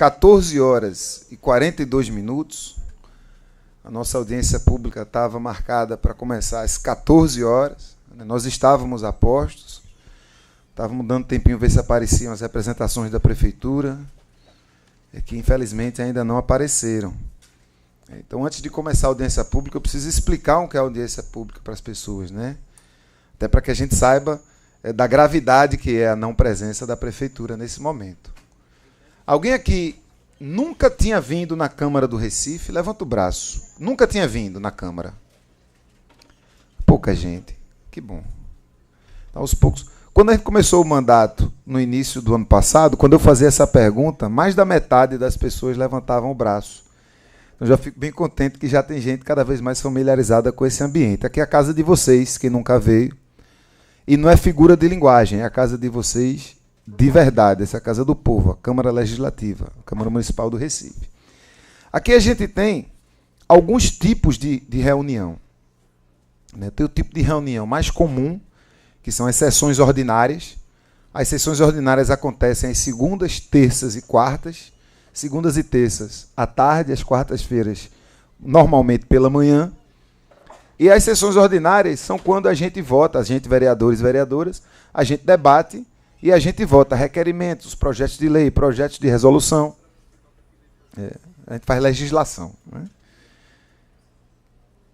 14h42. A nossa audiência pública estava marcada para começar às 14 horas. Nós estávamos a postos. Estávamos dando tempinho ver se apareciam as representações da prefeitura, que infelizmente ainda não apareceram. Então, antes de começar a audiência pública, eu preciso explicar o que é a audiência pública para as pessoas, né? Até para que a gente saiba da gravidade que é a não presença da prefeitura nesse momento. Alguém aqui nunca tinha vindo na Câmara do Recife? Levanta o braço. Nunca tinha vindo na Câmara. Pouca gente. Que bom. Aos poucos. Quando a gente começou o mandato, no início do ano passado, quando eu fazia essa pergunta, mais da metade das pessoas levantavam o braço. Eu já fico bem contente que já tem gente cada vez mais familiarizada com esse ambiente. Aqui é a casa de vocês, quem nunca veio. E não é figura de linguagem, é a casa de vocês de verdade. Essa é a casa do povo, a Câmara Legislativa, a Câmara Municipal do Recife. Aqui a gente tem alguns tipos de reunião. Tem o tipo de reunião mais comum, que são as sessões ordinárias. As sessões ordinárias acontecem às segundas, terças e quartas. Segundas e terças à tarde, às quartas-feiras, normalmente pela manhã. E as sessões ordinárias são quando a gente vota, a gente, vereadores e vereadoras, a gente debate e a gente vota requerimentos, projetos de lei, projetos de resolução. A gente faz legislação, né?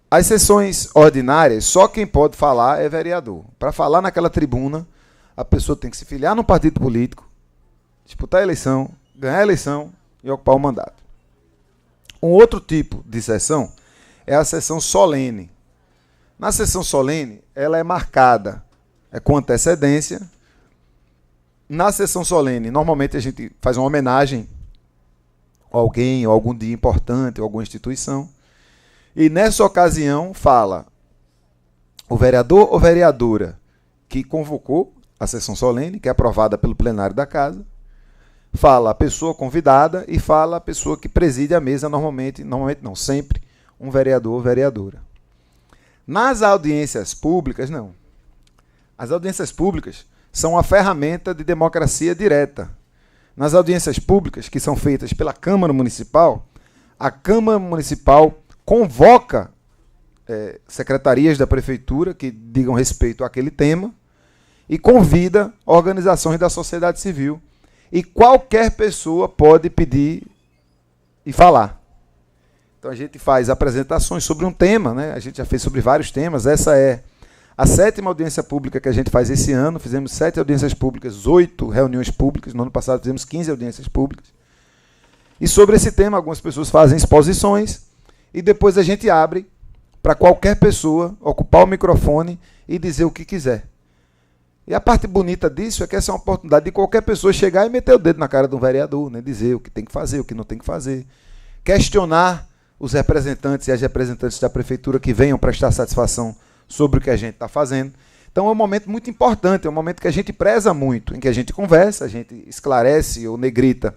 As sessões ordinárias, só quem pode falar é vereador. Para falar naquela tribuna, a pessoa tem que se filiar num partido político, disputar a eleição, ganhar a eleição e ocupar o mandato. Um outro tipo de sessão é a sessão solene. Na sessão solene, ela é marcada com antecedência. Na sessão solene, normalmente a gente faz uma homenagem a alguém, ou algum dia importante, ou alguma instituição. E nessa ocasião fala o vereador ou vereadora que convocou a sessão solene, que é aprovada pelo plenário da casa, fala a pessoa convidada e fala a pessoa que preside a mesa, normalmente não, sempre um vereador ou vereadora. Nas audiências públicas, não. As audiências públicas são uma ferramenta de democracia direta. Nas audiências públicas, que são feitas pela Câmara Municipal, a Câmara Municipal convoca secretarias da Prefeitura que digam respeito àquele tema e convida organizações da sociedade civil. E qualquer pessoa pode pedir e falar. Então a gente faz apresentações sobre um tema, né? A gente já fez sobre vários temas. Essa é a 7ª audiência pública que a gente faz esse ano. Fizemos 7 audiências públicas, 8 reuniões públicas. No ano passado fizemos 15 audiências públicas. E sobre esse tema, algumas pessoas fazem exposições e depois a gente abre para qualquer pessoa ocupar o microfone e dizer o que quiser. E a parte bonita disso é que essa é uma oportunidade de qualquer pessoa chegar e meter o dedo na cara de um vereador, né? Dizer o que tem que fazer, o que não tem que fazer. Questionar os representantes e as representantes da prefeitura que venham prestar satisfação sobre o que a gente está fazendo. Então é um momento muito importante, é um momento que a gente preza muito, em que a gente conversa, a gente esclarece ou negrita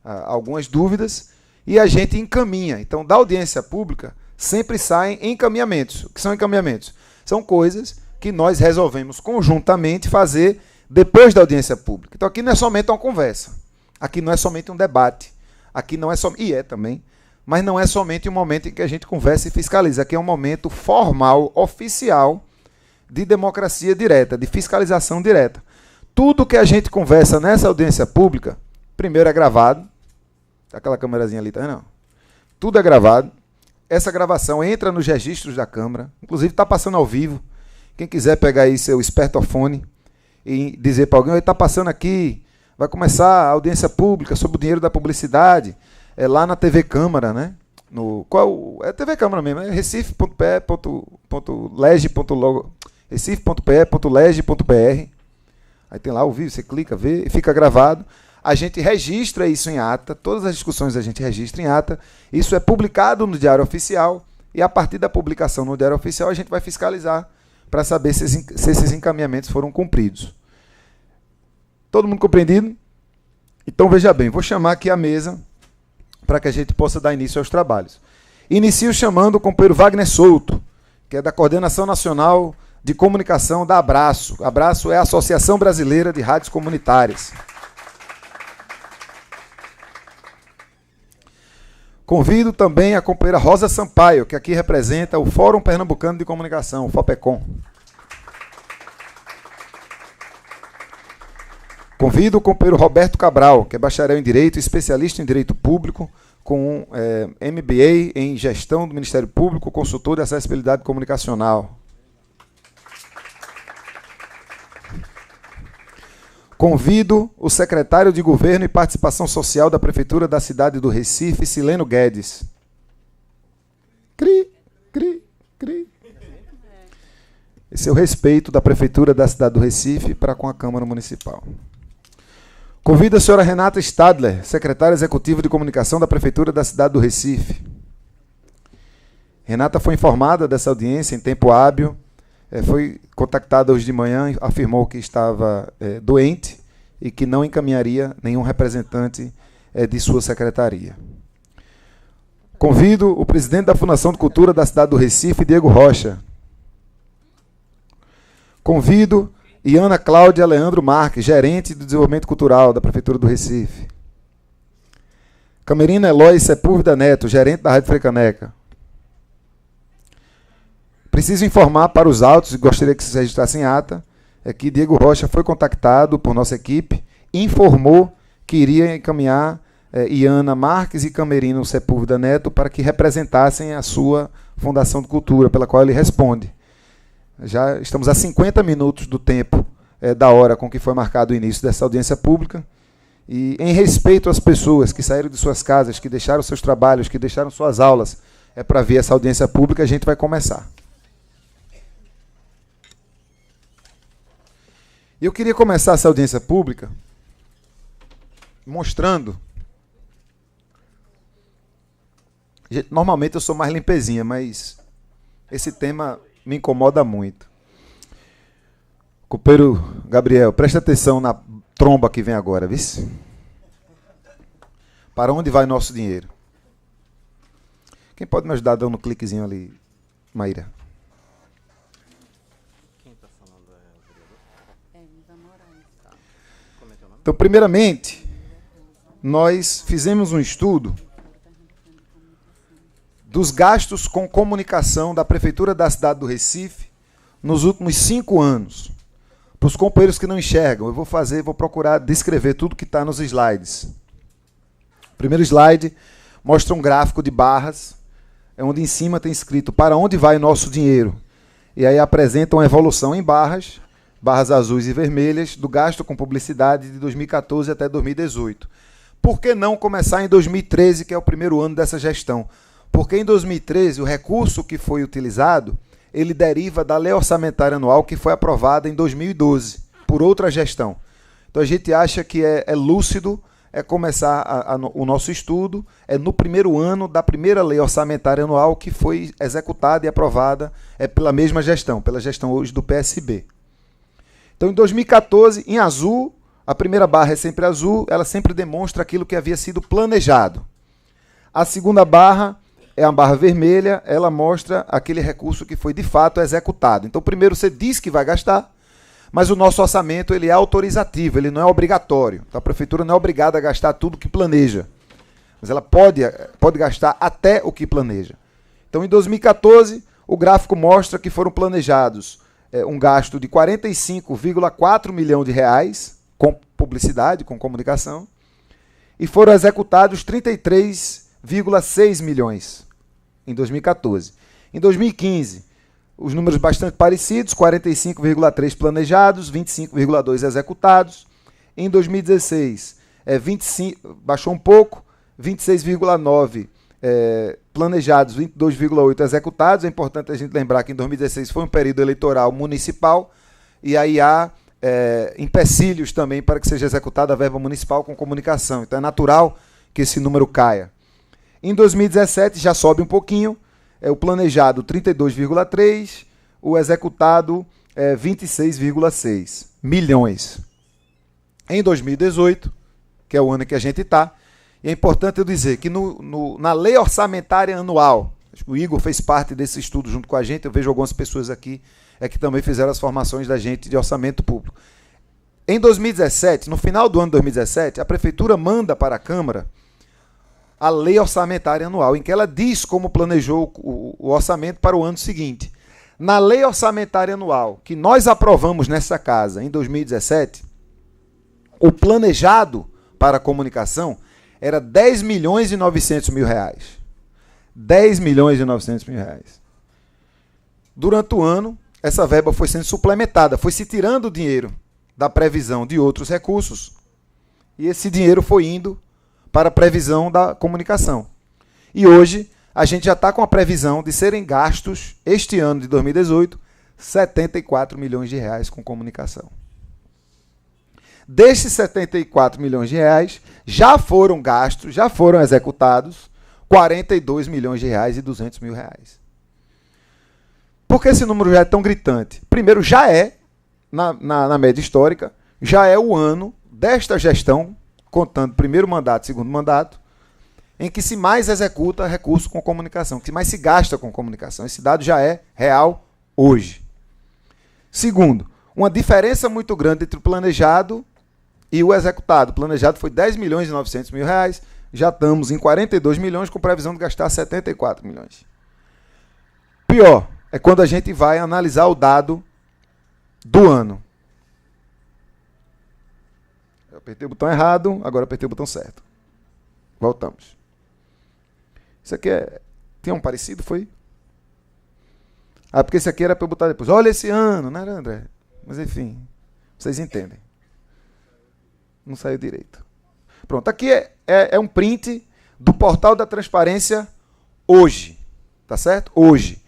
algumas dúvidas e a gente encaminha. Então, da audiência pública, sempre saem encaminhamentos. O que são encaminhamentos? São coisas que nós resolvemos conjuntamente fazer depois da audiência pública. Então aqui não é somente uma conversa, aqui não é somente um debate, aqui não é somente, e é também, mas não é somente um momento em que a gente conversa e fiscaliza, aqui é um momento formal, oficial, de democracia direta, de fiscalização direta. Tudo que a gente conversa nessa audiência pública, primeiro é gravado, aquela câmerazinha ali, tá vendo? Tudo é gravado, essa gravação entra nos registros da Câmara, inclusive está passando ao vivo. Quem quiser pegar aí seu espertofone e dizer para alguém, está passando aqui, vai começar a audiência pública sobre o dinheiro da publicidade, lá na TV Câmara, né? É TV Câmara mesmo, é recife.pe.lege.br. Aí tem lá ao vivo, você clica, vê, fica gravado. A gente registra isso em ata, todas as discussões a gente registra em ata, isso é publicado no Diário Oficial e a partir da publicação no Diário Oficial a gente vai fiscalizar para saber se esses encaminhamentos foram cumpridos. Todo mundo compreendido? Então, veja bem, vou chamar aqui a mesa para que a gente possa dar início aos trabalhos. Inicio chamando o companheiro Wagner Souto, que é da Coordenação Nacional de Comunicação da Abraço. Abraço é a Associação Brasileira de Rádios Comunitárias. Convido também a companheira Rosa Sampaio, que aqui representa o Fórum Pernambucano de Comunicação, o FOPECOM. Convido o companheiro Roberto Cabral, que é bacharel em Direito e especialista em Direito Público, com MBA em Gestão do Ministério Público, consultor de acessibilidade comunicacional. Convido o secretário de Governo e Participação Social da Prefeitura da cidade do Recife, Sileno Guedes. Cri, cri, cri. Esse é o respeito da Prefeitura da cidade do Recife para com a Câmara Municipal. Convido a senhora Renata Stadler, secretária executiva de comunicação da Prefeitura da cidade do Recife. Renata foi informada dessa audiência em tempo hábil, foi contactada hoje de manhã, afirmou que estava doente e que não encaminharia nenhum representante de sua secretaria. Convido o presidente da Fundação de Cultura da cidade do Recife, Diego Rocha. Convido Iana Cláudia Leandro Marques, gerente do Desenvolvimento Cultural da Prefeitura do Recife. Camerina Eloy Sepúlveda Neto, gerente da Rádio Frecaneca. Preciso informar para os autos, e gostaria que se registrasse em ata, que Diego Rocha foi contactado por nossa equipe e informou que iria encaminhar Iana Marques e Camerino Sepúlveda Neto para que representassem a sua Fundação de Cultura, pela qual ele responde. Já estamos a 50 minutos do tempo da hora com que foi marcado o início dessa audiência pública. E, em respeito às pessoas que saíram de suas casas, que deixaram seus trabalhos, que deixaram suas aulas para ver essa audiência pública, a gente vai começar. E eu queria começar essa audiência pública mostrando... Normalmente eu sou mais limpezinha, mas esse tema me incomoda muito. Companheiro Gabriel, presta atenção na tromba que vem agora, viu? Para onde vai nosso dinheiro? Quem pode me ajudar dando um cliquezinho ali, Maíra? Quem está falando é o vereador? Então, primeiramente, nós fizemos um estudo dos gastos com comunicação da Prefeitura da cidade do Recife nos últimos 5 anos. Para os companheiros que não enxergam, eu vou procurar descrever tudo que está nos slides. O primeiro slide mostra um gráfico de barras, onde em cima tem escrito para onde vai nosso dinheiro. E aí apresenta uma evolução em barras azuis e vermelhas, do gasto com publicidade de 2014 até 2018. Por que não começar em 2013, que é o primeiro ano dessa gestão? Porque em 2013 o recurso que foi utilizado, ele deriva da lei orçamentária anual que foi aprovada em 2012, por outra gestão. Então a gente acha que é lúcido começar o nosso estudo no primeiro ano da primeira lei orçamentária anual que foi executada e aprovada pela mesma gestão, pela gestão hoje do PSB. Então em 2014, em azul, a primeira barra é sempre azul, ela sempre demonstra aquilo que havia sido planejado. A segunda barra é a barra vermelha, ela mostra aquele recurso que foi de fato executado. Então, primeiro você diz que vai gastar, mas o nosso orçamento ele é autorizativo, ele não é obrigatório. Então, a Prefeitura não é obrigada a gastar tudo o que planeja, mas ela pode gastar até o que planeja. Então, em 2014, o gráfico mostra que foram planejados um gasto de 45,4 milhões de reais com publicidade, com comunicação, e foram executados 33,6 milhões em 2014. Em 2015, os números bastante parecidos, 45,3 planejados, 25,2 executados. Em 2016, 25, baixou um pouco, 26,9 planejados, 22,8 executados. É importante a gente lembrar que em 2016 foi um período eleitoral municipal e aí há empecilhos também para que seja executada a verba municipal com comunicação. Então é natural que esse número caia. Em 2017 já sobe um pouquinho, o planejado 32,3, o executado 26,6 milhões. Em 2018, que é o ano que a gente está, e é importante eu dizer que na lei orçamentária anual, acho que o Igor fez parte desse estudo junto com a gente, eu vejo algumas pessoas aqui que também fizeram as formações da gente de orçamento público. Em 2017, no final do ano de 2017, a Prefeitura manda para a Câmara a lei orçamentária anual, em que ela diz como planejou o orçamento para o ano seguinte. Na lei orçamentária anual, que nós aprovamos nessa casa em 2017, o planejado para a comunicação era 10 milhões e 900 mil reais. 10 milhões e 900 mil reais. Durante o ano, essa verba foi sendo suplementada, foi se tirando o dinheiro da previsão de outros recursos e esse dinheiro foi indo para a previsão da comunicação. E hoje, a gente já está com a previsão de serem gastos, este ano de 2018, 74 milhões de reais com comunicação. Destes 74 milhões de reais, já foram gastos, já foram executados 42 milhões de reais e 200 mil reais. Por que esse número já é tão gritante? Primeiro, já é, na média histórica, já é o ano desta gestão, contando primeiro mandato, segundo mandato, em que se mais executa recurso com comunicação, que mais se gasta com comunicação. Esse dado já é real hoje. Segundo, uma diferença muito grande entre o planejado e o executado. O planejado foi 10 milhões e 900 mil reais, já estamos em 42 milhões com previsão de gastar 74 milhões. Pior é quando a gente vai analisar o dado do ano. Eu apertei o botão errado, agora apertei o botão certo. Voltamos. Isso aqui tinha um parecido, foi? Ah, porque esse aqui era para eu botar depois. Olha esse ano, não era, André? Mas enfim, vocês entendem. Não saiu direito. Pronto, aqui é um print do portal da transparência hoje. Tá certo? Hoje.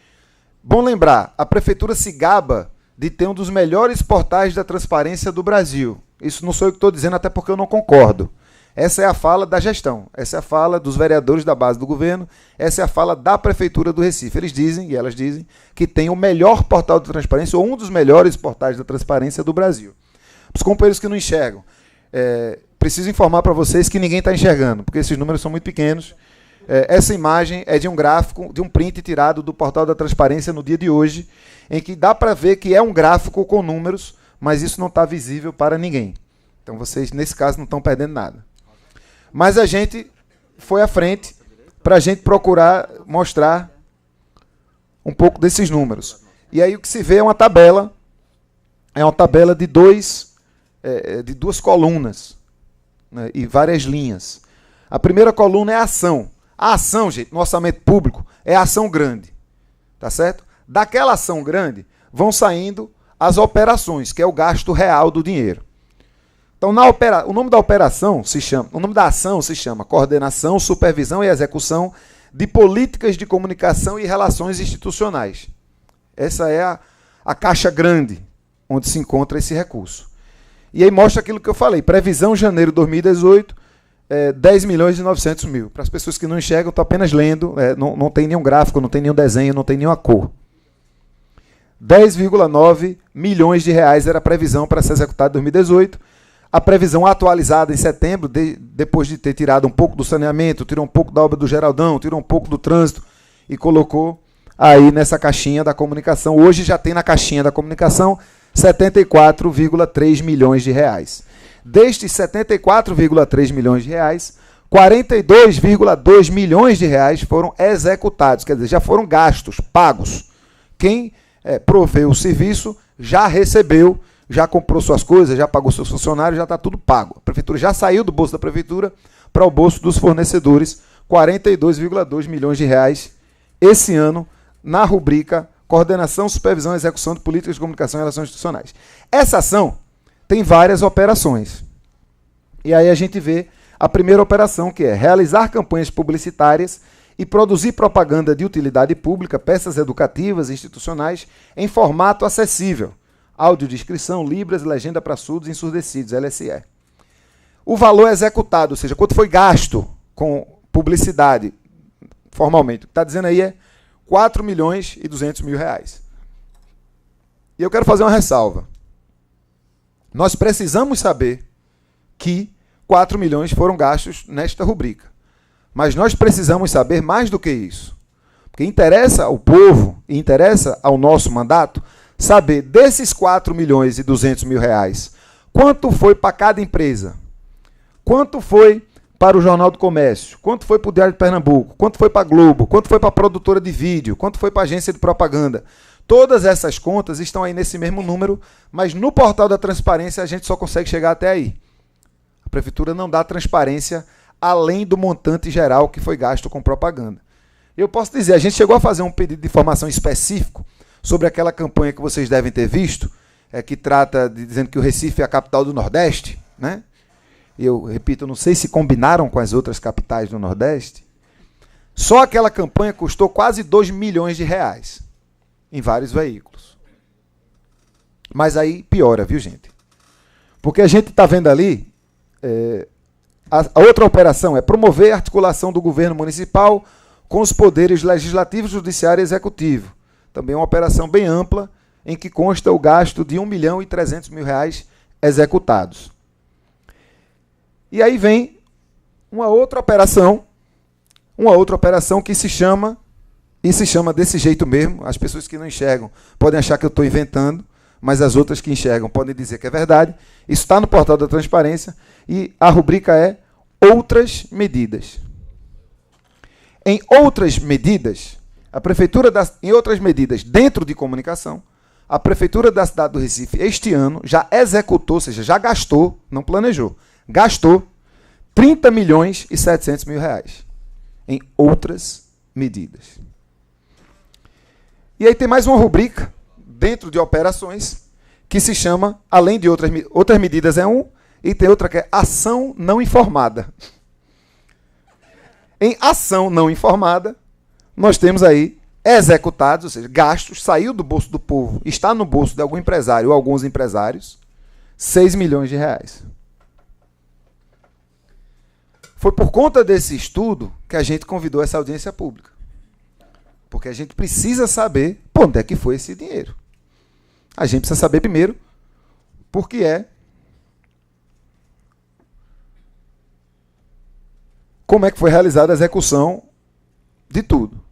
Bom lembrar, a prefeitura se gaba de ter um dos melhores portais da transparência do Brasil. Isso não sou eu que estou dizendo, até porque eu não concordo. Essa é a fala da gestão, essa é a fala dos vereadores da base do governo, essa é a fala da Prefeitura do Recife. Eles dizem, e elas dizem, que tem o melhor portal de transparência, ou um dos melhores portais da transparência do Brasil. Os companheiros que não enxergam, preciso informar para vocês que ninguém está enxergando, porque esses números são muito pequenos. Essa imagem é de um gráfico, de um print tirado do portal da transparência no dia de hoje, em que dá para ver que é um gráfico com números, mas isso não está visível para ninguém. Então vocês, nesse caso, não estão perdendo nada. Mas a gente foi à frente para a gente procurar mostrar um pouco desses números. E aí o que se vê é uma tabela de duas colunas, né, e várias linhas. A primeira coluna é a ação. A ação, gente, no orçamento público, é a ação grande. Tá certo? Daquela ação grande vão saindo as operações, que é o gasto real do dinheiro. Então, o nome da operação o nome da ação se chama Coordenação, Supervisão e Execução de Políticas de Comunicação e Relações Institucionais. Essa é a caixa grande onde se encontra esse recurso. E aí mostra aquilo que eu falei, previsão janeiro de 2018, 10 milhões e 900 mil. Para as pessoas que não enxergam, estou apenas lendo, não tem nenhum gráfico, não tem nenhum desenho, não tem nenhuma cor. 10,9 milhões de reais era a previsão para ser executada em 2018. A previsão atualizada em setembro, depois de ter tirado um pouco do saneamento, tirou um pouco da obra do Geraldão, tirou um pouco do trânsito e colocou aí nessa caixinha da comunicação. Hoje já tem na caixinha da comunicação 74,3 milhões de reais. Destes 74,3 milhões de reais, 42,2 milhões de reais foram executados, quer dizer, já foram gastos, pagos. Quem proveu o serviço já recebeu, já comprou suas coisas, já pagou seus funcionários, já está tudo pago. A prefeitura já saiu do bolso da prefeitura para o bolso dos fornecedores, 42,2 milhões de reais esse ano, na rubrica Coordenação, Supervisão e Execução de Políticas de Comunicação e Relações Institucionais. Essa ação tem várias operações. E aí a gente vê a primeira operação, que é realizar campanhas publicitárias e produzir propaganda de utilidade pública, peças educativas e institucionais em formato acessível. Audiodescrição, Libras, legenda para surdos e ensurdecidos, LSE. O valor executado, ou seja, quanto foi gasto com publicidade, formalmente, o que está dizendo aí é 4 milhões e 200 mil reais. E eu quero fazer uma ressalva. Nós precisamos saber que 4 milhões foram gastos nesta rubrica. Mas nós precisamos saber mais do que isso. Porque interessa ao povo e interessa ao nosso mandato saber desses 4 milhões e 200 mil reais, quanto foi para cada empresa? Quanto foi para o Jornal do Comércio? Quanto foi para o Diário de Pernambuco? Quanto foi para a Globo? Quanto foi para a produtora de vídeo? Quanto foi para a agência de propaganda? Todas essas contas estão aí nesse mesmo número, mas no portal da transparência a gente só consegue chegar até aí. A prefeitura não dá transparência além do montante geral que foi gasto com propaganda. Eu posso dizer, a gente chegou a fazer um pedido de informação específico sobre aquela campanha que vocês devem ter visto, que trata de dizendo que o Recife é a capital do Nordeste, né? Eu repito, não sei se combinaram com as outras capitais do Nordeste. Só aquela campanha custou quase 2 milhões de reais em vários veículos. Mas aí piora, viu, gente? Porque a gente está vendo ali, a outra operação é promover a articulação do governo municipal com os poderes legislativo, judiciário e executivo. Também uma operação bem ampla, em que consta o gasto de R$1.300.000 executados. E aí vem uma outra operação que se chama desse jeito mesmo. As pessoas que não enxergam podem achar que eu estou inventando, mas as outras que enxergam podem dizer que é verdade. Isso está no portal da transparência e a rubrica é Outras Medidas. Em outras medidas, em outras medidas dentro de comunicação, a Prefeitura da cidade do Recife este ano já executou, ou seja, já gastou, não planejou, gastou R$30.700.000 em outras medidas. E aí tem mais uma rubrica dentro de operações que se chama, além de outras medidas e tem outra que é ação não informada. Em ação não informada, nós temos aí executados, ou seja, gastos, saiu do bolso do povo, está no bolso de algum empresário ou alguns empresários, R$6 milhões. Foi por conta desse estudo que a gente convidou essa audiência pública. Porque a gente precisa saber por onde é que foi esse dinheiro. A gente precisa saber primeiro como é que foi realizada a execução de tudo.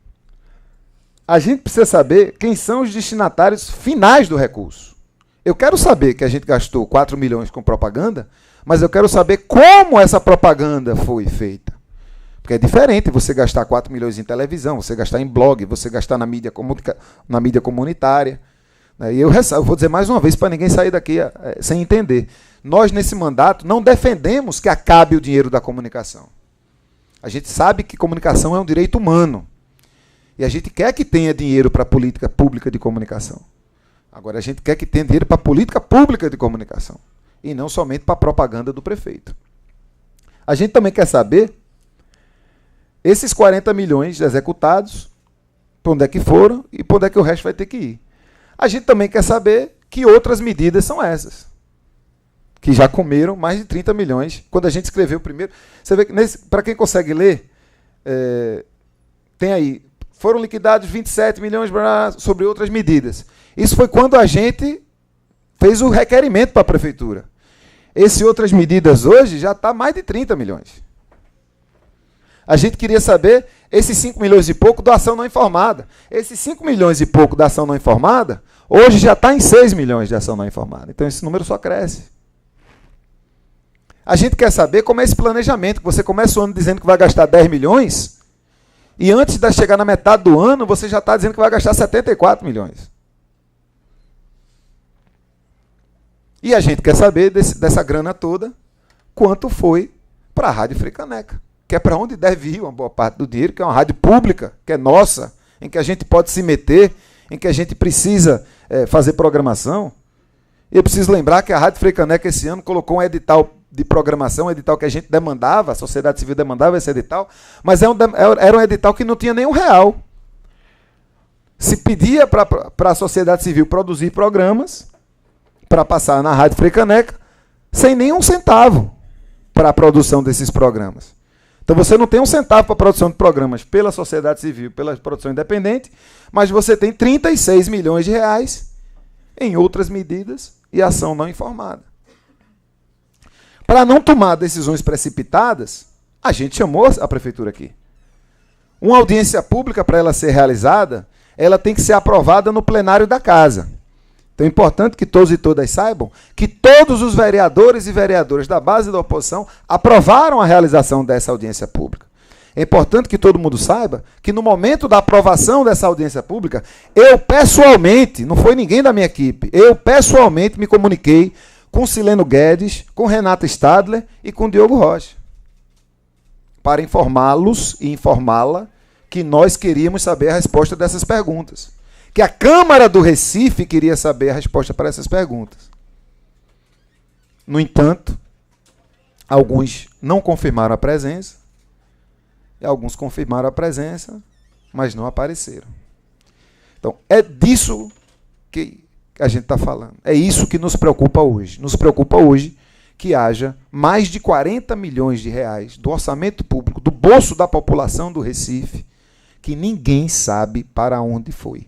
A gente precisa saber quem são os destinatários finais do recurso. Eu quero saber que a gente gastou 4 milhões com propaganda, mas eu quero saber como essa propaganda foi feita. Porque é diferente você gastar 4 milhões em televisão, você gastar em blog, você gastar na mídia comunitária. E eu vou dizer mais uma vez para ninguém sair daqui sem entender. Nós, nesse mandato, não defendemos que acabe o dinheiro da comunicação. A gente sabe que comunicação é um direito humano. E a gente quer que tenha dinheiro para a política pública de comunicação. Agora, a gente quer que tenha dinheiro para a política pública de comunicação. E não somente para a propaganda do prefeito. A gente também quer saber esses 40 milhões executados, para onde é que foram e para onde é que o resto vai ter que ir. A gente também quer saber que outras medidas são essas, que já comeram mais de 30 milhões. Quando a gente escreveu o primeiro... Você vê que, para quem consegue ler, tem aí, foram liquidados 27 milhões sobre outras medidas. Isso foi quando a gente fez o requerimento para a prefeitura. Esse outras medidas hoje já está mais de 30 milhões. A gente queria saber esses 5 milhões e pouco da ação não informada. Esses 5 milhões e pouco da ação não informada, hoje já está em 6 milhões de ação não informada. Então esse número só cresce. A gente quer saber como é esse planejamento, que você começa o ano dizendo que vai gastar 10 milhões, e antes de chegar na metade do ano, você já está dizendo que vai gastar 74 milhões. E a gente quer saber dessa grana toda, quanto foi para a Rádio Frecaneca, que é para onde deve ir uma boa parte do dinheiro, que é uma rádio pública, que é nossa, em que a gente pode se meter, em que a gente precisa fazer programação. E eu preciso lembrar que a Rádio Frecaneca esse ano colocou um edital de programação, um edital que a gente demandava, a sociedade civil demandava esse edital, mas era um edital que não tinha nem R$1. Se pedia para a sociedade civil produzir programas para passar na Rádio Frecaneca, sem nenhum centavo para a produção desses programas. Então você não tem um centavo para a produção de programas pela sociedade civil, pela produção independente, mas você tem 36 milhões de reais em outras medidas e ação não informada. Para não tomar decisões precipitadas, a gente chamou a prefeitura aqui. Uma audiência pública, para ela ser realizada, ela tem que ser aprovada no plenário da casa. Então é importante que todos e todas saibam que todos os vereadores e vereadoras da base da oposição aprovaram a realização dessa audiência pública. É importante que todo mundo saiba que no momento da aprovação dessa audiência pública, eu pessoalmente, não foi ninguém da minha equipe, eu pessoalmente me comuniquei com Sileno Guedes, com Renata Stadler e com Diogo Rocha, para informá-los e informá-la que nós queríamos saber a resposta dessas perguntas. Que a Câmara do Recife queria saber a resposta para essas perguntas. No entanto, alguns não confirmaram a presença, e alguns confirmaram a presença, mas não apareceram. Então, é disso que a gente está falando. É isso que nos preocupa hoje. Nos preocupa hoje que haja mais de 40 milhões de reais do orçamento público, do bolso da população do Recife, que ninguém sabe para onde foi.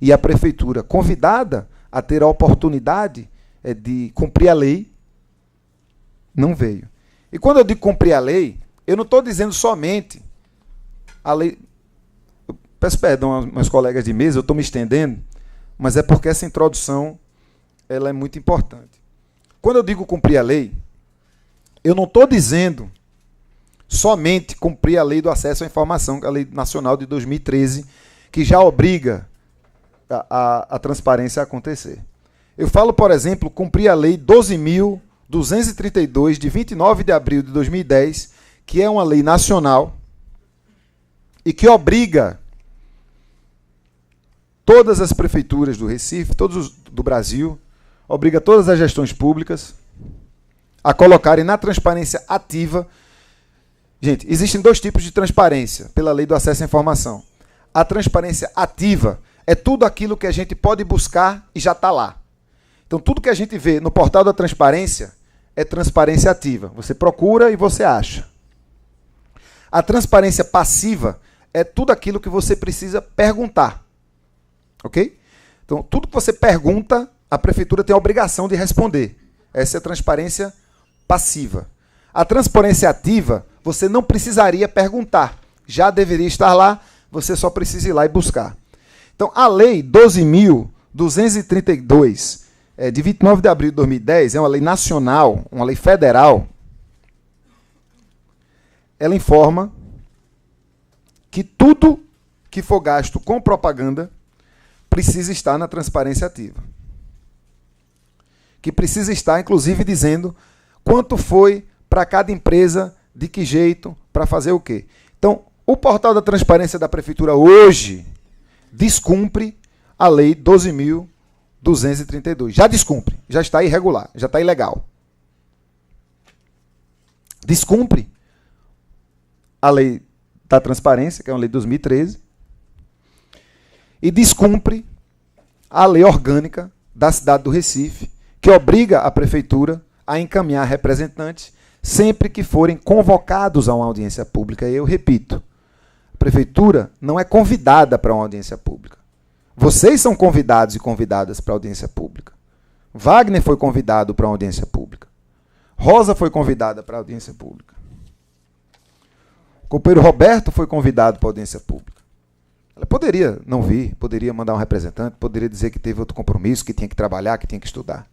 E a prefeitura, convidada a ter a oportunidade de cumprir a lei, não veio. E quando eu digo cumprir a lei, eu não estou dizendo somente a lei. Eu peço perdão aos meus colegas de mesa, eu estou me estendendo, mas é porque essa introdução ela é muito importante. Quando eu digo cumprir a lei, eu não estou dizendo somente cumprir a lei do acesso à informação, a lei nacional de 2013, que já obriga a transparência a acontecer. Eu falo, por exemplo, cumprir a lei 12.232, de 29 de abril de 2010, que é uma lei nacional e que obriga todas as prefeituras do Recife, todos do Brasil, obriga todas as gestões públicas a colocarem na transparência ativa. Gente, existem dois tipos de transparência pela lei do acesso à informação. A transparência ativa é tudo aquilo que a gente pode buscar e já está lá. Então, tudo que a gente vê no portal da transparência é transparência ativa. Você procura e você acha. A transparência passiva é tudo aquilo que você precisa perguntar. Ok? Então, tudo que você pergunta, a prefeitura tem a obrigação de responder. Essa é a transparência passiva. A transparência ativa, você não precisaria perguntar. Já deveria estar lá, você só precisa ir lá e buscar. Então, a lei 12.232, de 29 de abril de 2010, é uma lei nacional, uma lei federal. Ela informa que tudo que for gasto com propaganda precisa estar na transparência ativa. Que precisa estar, inclusive, dizendo quanto foi para cada empresa, de que jeito, para fazer o quê. Então, o portal da transparência da prefeitura hoje descumpre a lei 12.232. Já descumpre, já está irregular, já está ilegal. Descumpre a lei da transparência, que é uma lei de 2013, e descumpre a lei orgânica da cidade do Recife, que obriga a prefeitura a encaminhar representantes sempre que forem convocados a uma audiência pública. E eu repito, a prefeitura não é convidada para uma audiência pública. Vocês são convidados e convidadas para a audiência pública. Wagner foi convidado para uma audiência pública. Rosa foi convidada para a audiência pública. O companheiro Roberto foi convidado para a audiência pública. Ela poderia não vir, poderia mandar um representante, poderia dizer que teve outro compromisso, que tinha que trabalhar, que tinha que estudar.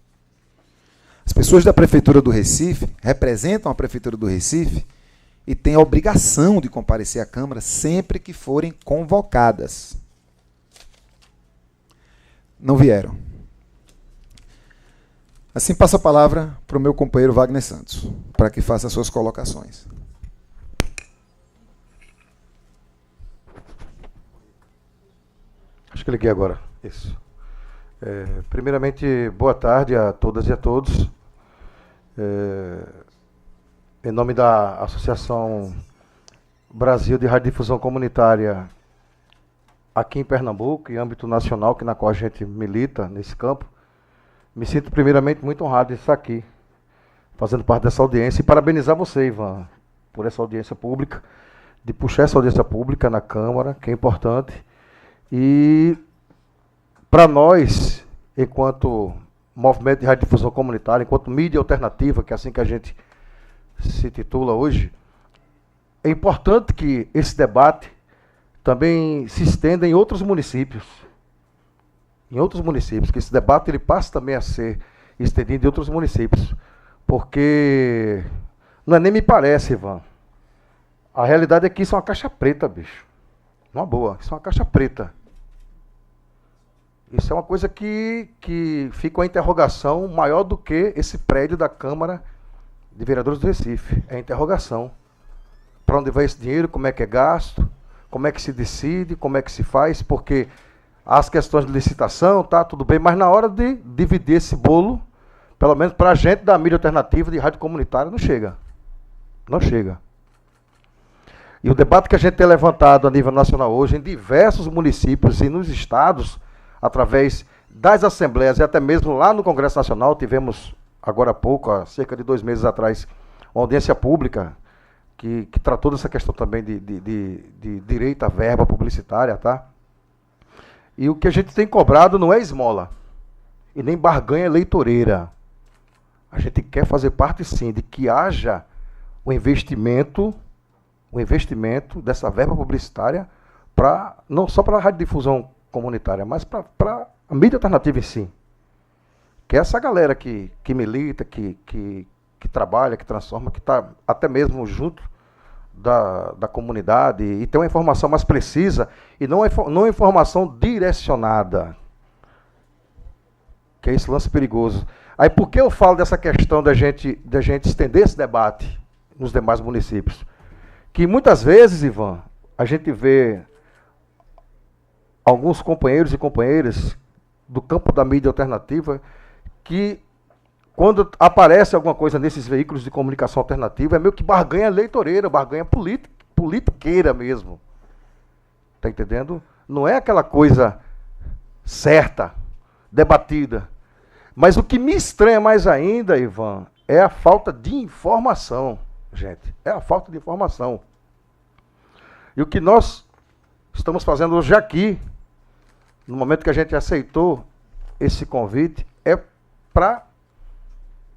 As pessoas da Prefeitura do Recife representam a Prefeitura do Recife e têm a obrigação de comparecer à Câmara sempre que forem convocadas. Não vieram. Assim, passo a palavra para o meu companheiro Wagner Santos, para que faça as suas colocações. Acho que liguei agora. Isso. Primeiramente, boa tarde a todas e a todos. Em nome da Associação Brasil de Radiodifusão Comunitária aqui em Pernambuco, em âmbito nacional, na qual a gente milita nesse campo, me sinto primeiramente muito honrado de estar aqui, fazendo parte dessa audiência, e parabenizar você, Ivan, por essa audiência pública, de puxar essa audiência pública na Câmara, que é importante. E para nós, enquanto movimento de radiodifusão comunitária, enquanto mídia alternativa, que é assim que a gente se titula hoje, é importante que esse debate também se estenda em outros municípios. em outros municípios, que esse debate ele passe também a ser estendido em outros municípios. Porque não é nem me parece, Ivan. A realidade é que isso é uma caixa preta, bicho. Uma boa, isso é uma caixa preta. Isso é uma coisa que fica uma interrogação maior do que esse prédio da Câmara de Vereadores do Recife. É a interrogação. Para onde vai esse dinheiro, como é que é gasto, como é que se decide, como é que se faz, porque as questões de licitação, tá, tudo bem, mas na hora de dividir esse bolo, pelo menos para a gente da mídia alternativa, de rádio comunitária, não chega. Não chega. E o debate que a gente tem levantado a nível nacional hoje, em diversos municípios e nos estados, através das assembleias e até mesmo lá no Congresso Nacional, tivemos agora há pouco, há cerca de 2 meses atrás, uma audiência pública que tratou dessa questão também de direito à verba publicitária, tá? E o que a gente tem cobrado não é esmola e nem barganha eleitoreira. A gente quer fazer parte, sim, de que haja o investimento dessa verba publicitária não só para a radiodifusão comunitária, mas para a mídia alternativa em si. Que é essa galera que milita, que trabalha, que transforma, que está até mesmo junto da comunidade e tem uma informação mais precisa e não uma informação direcionada. Que é esse lance perigoso. Aí por que eu falo dessa questão da gente estender esse debate nos demais municípios? Que muitas vezes, Ivan, a gente vê alguns companheiros e companheiras do campo da mídia alternativa que, quando aparece alguma coisa nesses veículos de comunicação alternativa, é meio que barganha eleitoreira, barganha politiqueira mesmo. Está entendendo? Não é aquela coisa certa, debatida. Mas o que me estranha mais ainda, Ivan, é a falta de informação, gente. É a falta de informação. E o que nós estamos fazendo hoje aqui, no momento que a gente aceitou esse convite, é para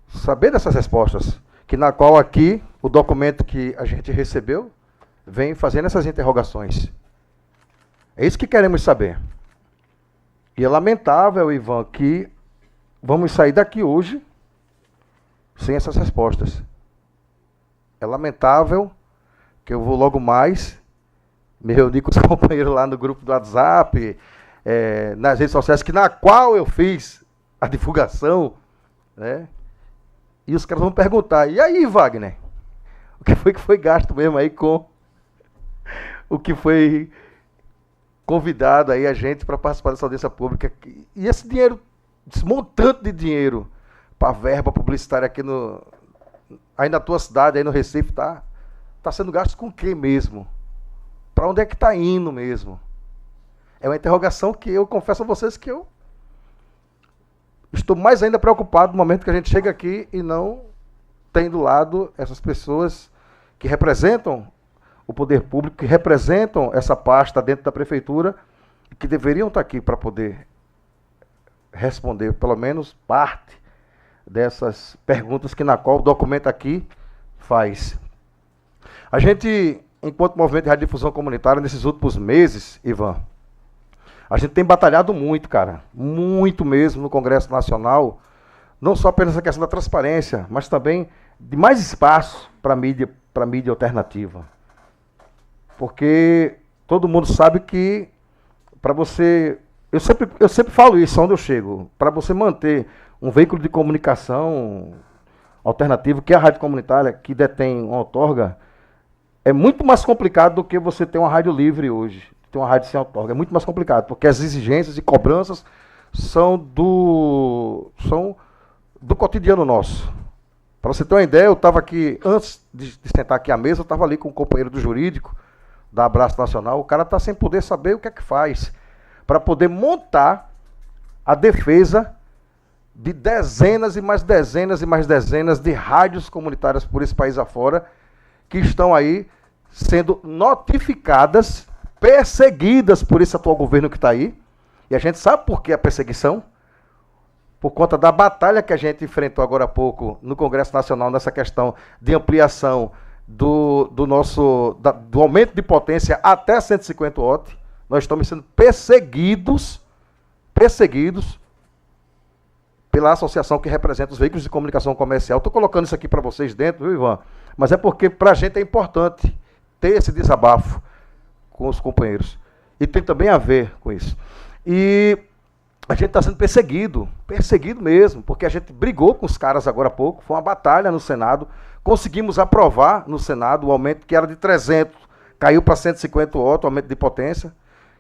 saber dessas respostas, que na qual aqui, o documento que a gente recebeu, vem fazendo essas interrogações. É isso que queremos saber. E é lamentável, Ivan, que vamos sair daqui hoje sem essas respostas. É lamentável que eu vou logo mais me reunir com os companheiros lá no grupo do WhatsApp, nas redes sociais, na qual eu fiz a divulgação, né? E os caras vão perguntar, e aí, Wagner? O que foi gasto mesmo aí com o que foi convidado aí a gente para participar dessa audiência pública? E esse dinheiro, esse montante de dinheiro para verba publicitária aqui aí na tua cidade, aí no Recife, tá sendo gasto com o quê mesmo? Para onde é que está indo mesmo? É uma interrogação que eu confesso a vocês que eu estou mais ainda preocupado no momento que a gente chega aqui e não tem do lado essas pessoas que representam o poder público, que representam essa pasta dentro da prefeitura, que deveriam estar aqui para poder responder pelo menos parte dessas perguntas na qual o documento aqui faz. A gente, enquanto movimento de radiodifusão comunitária, nesses últimos meses, Ivan, a gente tem batalhado muito, cara, muito mesmo no Congresso Nacional, não só pela essa questão da transparência, mas também de mais espaço para a mídia alternativa. Porque todo mundo sabe que para você, eu sempre falo isso onde eu chego, para você manter um veículo de comunicação alternativo, que é a rádio comunitária, que detém uma outorga, é muito mais complicado do que você ter uma rádio livre hoje. Ter uma rádio sem outorga. É muito mais complicado, porque as exigências e cobranças são do cotidiano nosso. Para você ter uma ideia, eu estava aqui, antes de sentar aqui à mesa, eu estava ali com um companheiro do jurídico, da Abraço Nacional, o cara está sem poder saber o que é que faz, para poder montar a defesa de dezenas e mais dezenas e mais dezenas de rádios comunitárias por esse país afora, que estão aí sendo notificadas, perseguidas por esse atual governo que está aí. E a gente sabe por que a perseguição? Por conta da batalha que a gente enfrentou agora há pouco no Congresso Nacional, nessa questão de ampliação do aumento de potência até 150 watts. Nós estamos sendo perseguidos perseguidos pela associação que representa os veículos de comunicação comercial. Estou colocando isso aqui para vocês dentro, viu, Ivan? Mas é porque para a gente é importante ter esse desabafo com os companheiros. E tem também a ver com isso. E a gente está sendo perseguido mesmo, porque a gente brigou com os caras agora há pouco, foi uma batalha no Senado, conseguimos aprovar no Senado o aumento que era de 300, caiu para 150 watts, o aumento de potência,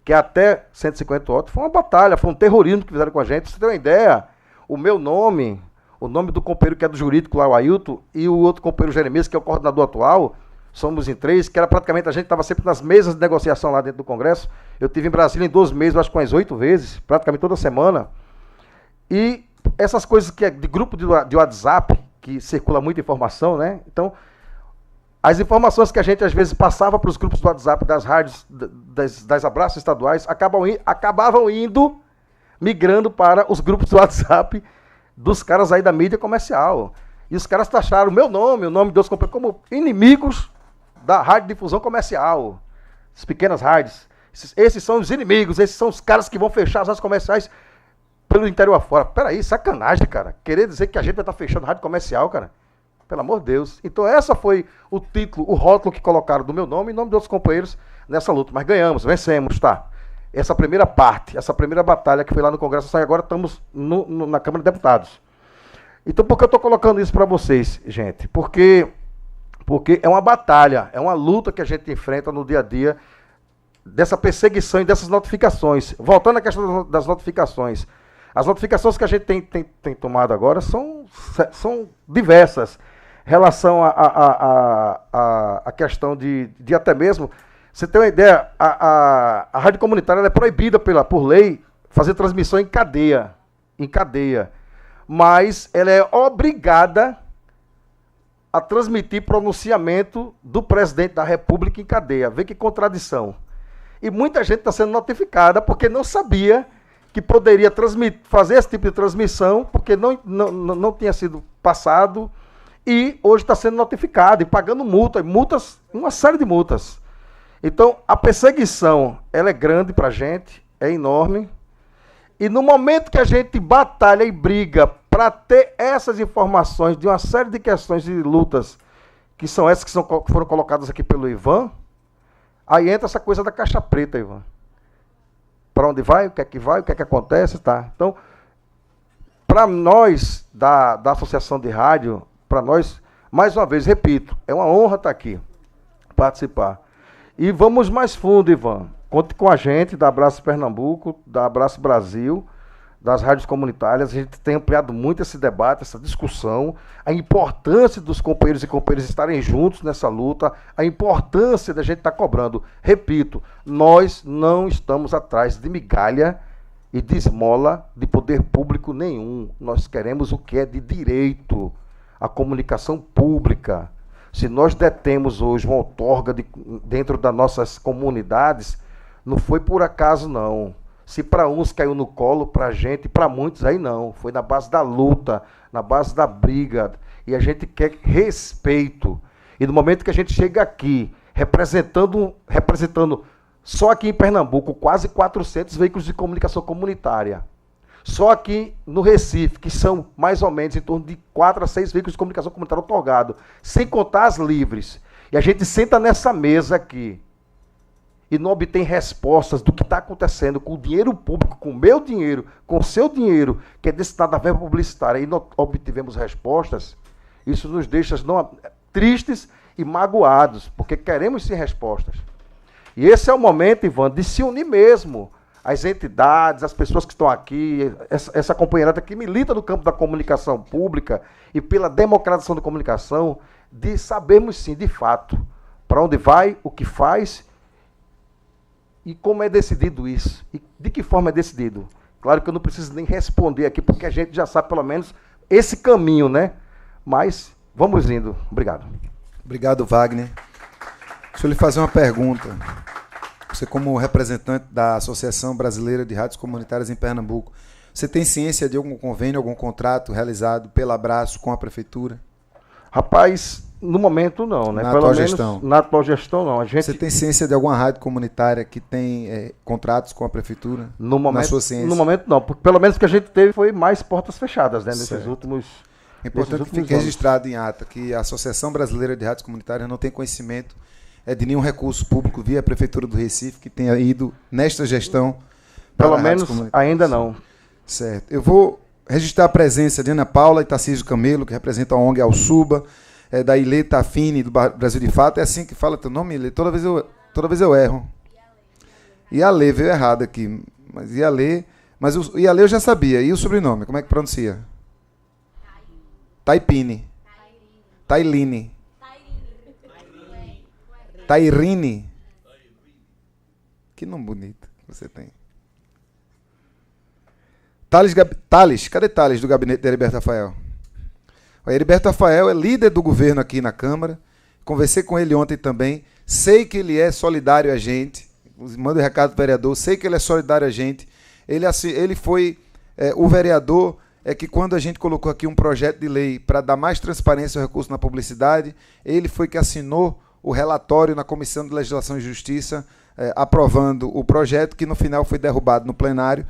que é até 150 watts. Foi uma batalha, foi um terrorismo que fizeram com a gente. Pra você ter uma ideia, o meu nome, o nome do companheiro que é do jurídico lá, o Ailton, e o outro companheiro Jeremias, que é o coordenador atual, somos em 3, que era praticamente, a gente estava sempre nas mesas de negociação lá dentro do Congresso. Eu estive em Brasília em 2 meses, acho que umas 8 vezes, praticamente toda semana. E essas coisas que é de grupo de WhatsApp, que circula muita informação, né? Então, as informações que a gente às vezes passava para os grupos do WhatsApp das rádios, das abraços estaduais, acabavam indo, migrando para os grupos do WhatsApp dos caras aí da mídia comercial. E os caras taxaram o meu nome, o nome de outros companheiros, como inimigos da radiodifusão comercial, as pequenas rádios. Esses são os inimigos, esses são os caras que vão fechar as rádios comerciais pelo interior afora. Peraí, sacanagem, cara. Querer dizer que a gente vai estar fechando rádio comercial, cara. Pelo amor de Deus. Então essa foi o título, o rótulo que colocaram do meu nome e nome de outros companheiros nessa luta. Mas ganhamos, vencemos, tá? Essa primeira parte, essa primeira batalha que foi lá no Congresso, agora estamos na Câmara de Deputados. Então por que eu estou colocando isso para vocês, gente? Porque é uma batalha, é uma luta que a gente enfrenta no dia a dia, dessa perseguição e dessas notificações. Voltando à questão das notificações. As notificações que a gente tem tomado agora são diversas. Em relação à questão de até mesmo, você tem uma ideia, a rádio comunitária ela é proibida por lei fazer transmissão em cadeia. Mas ela é obrigada a transmitir pronunciamento do presidente da República em cadeia. Vê que contradição. E muita gente está sendo notificada porque não sabia que poderia fazer esse tipo de transmissão, porque não tinha sido passado, e hoje está sendo notificado e pagando multas, uma série de multas. Então, a perseguição, ela é grande para a gente, é enorme, e no momento que a gente batalha e briga para ter essas informações de uma série de questões e lutas, que são essas que foram colocadas aqui pelo Ivan, aí entra essa coisa da caixa preta, Ivan. Para onde vai, o que é que acontece, tá? Então, para nós, da Associação de Rádio, para nós, mais uma vez, repito, é uma honra estar aqui, participar. E vamos mais fundo, Ivan. Conte com a gente, da Abraço Pernambuco, da Abraço Brasil, das rádios comunitárias. A gente tem ampliado muito esse debate, essa discussão, a importância dos companheiros e companheiras estarem juntos nessa luta, a importância da gente estar cobrando. Repito, nós não estamos atrás de migalha e de esmola de poder público nenhum. Nós queremos o que é de direito, a comunicação pública. Se nós detemos hoje uma outorga dentro das nossas comunidades, não foi por acaso, não. Se para uns caiu no colo, para a gente, para muitos aí não. Foi na base da luta, na base da briga. E a gente quer respeito. E no momento que a gente chega aqui, representando só aqui em Pernambuco, quase 400 veículos de comunicação comunitária. Só aqui no Recife, que são mais ou menos em torno de 4 a 6 veículos de comunicação comunitária otorgados, sem contar as livres. E a gente senta nessa mesa aqui e não obtém respostas do que está acontecendo com o dinheiro público, com o meu dinheiro, com o seu dinheiro, que é destinado à verba publicitária, e não obtivemos respostas, isso nos deixa tristes e magoados, porque queremos sim respostas. E esse é o momento, Ivan, de se unir mesmo. As entidades, as pessoas que estão aqui, essa companheirada que milita no campo da comunicação pública e pela democratização da comunicação, de sabermos sim, de fato, para onde vai, o que faz e como é decidido isso. E de que forma é decidido. Claro que eu não preciso nem responder aqui, porque a gente já sabe pelo menos esse caminho, né? Mas vamos indo. Obrigado. Obrigado, Wagner. Deixa eu lhe fazer uma pergunta. Você, como representante da Associação Brasileira de Rádios Comunitárias em Pernambuco, você tem ciência de algum convênio, algum contrato realizado pela Abraço com a Prefeitura? Rapaz, no momento não, né? Na Pelo atual menos gestão. na atual gestão não. A gente, Você tem ciência de alguma rádio comunitária que tem contratos com a prefeitura? no Na momento, sua ciência? no momento não. Pelo menos o que a gente teve foi mais portas fechadas, né? Nesses Certo. últimos. É importante que nesses últimos fique anos. registrado em ata que a Associação Brasileira de Rádios Comunitárias não tem conhecimento de nenhum recurso público via a Prefeitura do Recife que tenha ido nesta gestão para Pelo rádios menos comunitárias. ainda não. Certo. Eu vou registrar a presença de Ana Paula e Tarcísio Camelo, que representam a ONG Alsuba, da Ilê Tafini, do Brasil de Fato. É assim que fala teu nome, Ilê? Toda vez eu erro. Ialê, veio errado aqui. Mas Ialê, o Ialê eu já sabia. E o sobrenome, como é que pronuncia? Taipine. Tailine. Tairine. Que nome bonito que você tem. Thales, cadê Thales do gabinete de Heriberto Rafael? O Heriberto Rafael é líder do governo aqui na Câmara. Conversei com ele ontem também. Sei que ele é solidário a gente. Manda um recado pro vereador. Sei que ele é solidário a gente. Ele foi o vereador que quando a gente colocou aqui um projeto de lei para dar mais transparência ao recurso na publicidade, ele foi que assinou o relatório na Comissão de Legislação e Justiça, aprovando o projeto, que no final foi derrubado no plenário.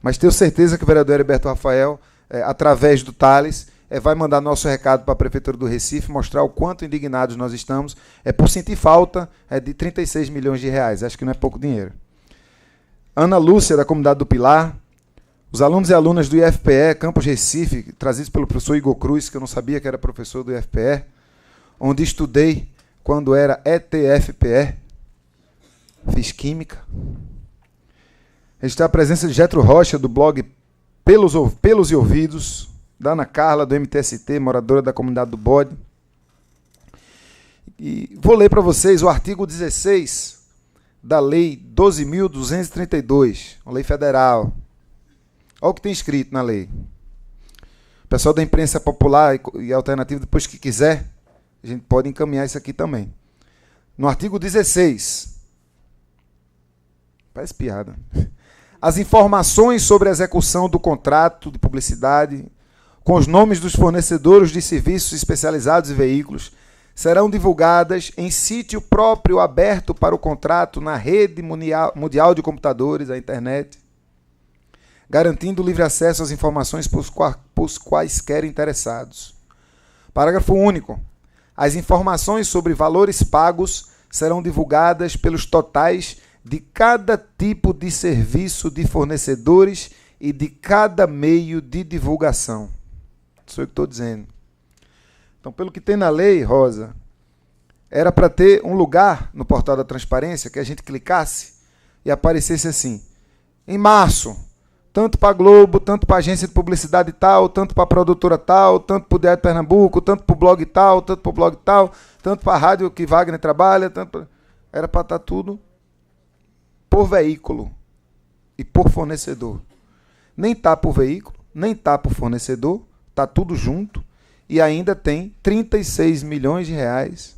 Mas tenho certeza que o vereador Heriberto Rafael, através do Thales, vai mandar nosso recado para a Prefeitura do Recife, mostrar o quanto indignados nós estamos, por sentir falta de 36 milhões de reais. Acho que não é pouco dinheiro. Ana Lúcia, da comunidade do Pilar. Os alunos e alunas do IFPE, Campus Recife, trazidos pelo professor Igor Cruz, que eu não sabia que era professor do IFPE, onde estudei quando era ETFPE, fiz Química. Registrar a presença de Getro Rocha, do blog Pelos e Ouvidos, da Ana Carla, do MTST, moradora da comunidade do Bode. E vou ler para vocês o artigo 16 da Lei 12.232, uma lei federal. Olha o que tem escrito na lei. O pessoal da imprensa popular e alternativa, depois que quiser, a gente pode encaminhar isso aqui também. No artigo 16, parece piada. As informações sobre a execução do contrato de publicidade, com os nomes dos fornecedores de serviços especializados e veículos, serão divulgadas em sítio próprio aberto para o contrato na rede mundial de computadores, a internet, garantindo livre acesso às informações por quaisquer interessados. Parágrafo único. As informações sobre valores pagos serão divulgadas pelos totais de cada tipo de serviço de fornecedores e de cada meio de divulgação. Isso é o que estou dizendo. Então, pelo que tem na lei, Rosa, era para ter um lugar no portal da transparência que a gente clicasse e aparecesse assim, em março, tanto para a Globo, tanto para a agência de publicidade tal, tanto para a produtora tal, tanto para o Diário de Pernambuco, tanto para o blog tal, tanto para o blog tal, tanto para a rádio que Wagner trabalha, era para estar tudo por veículo e por fornecedor. Nem está por veículo, nem está por fornecedor, está tudo junto e ainda tem 36 milhões de reais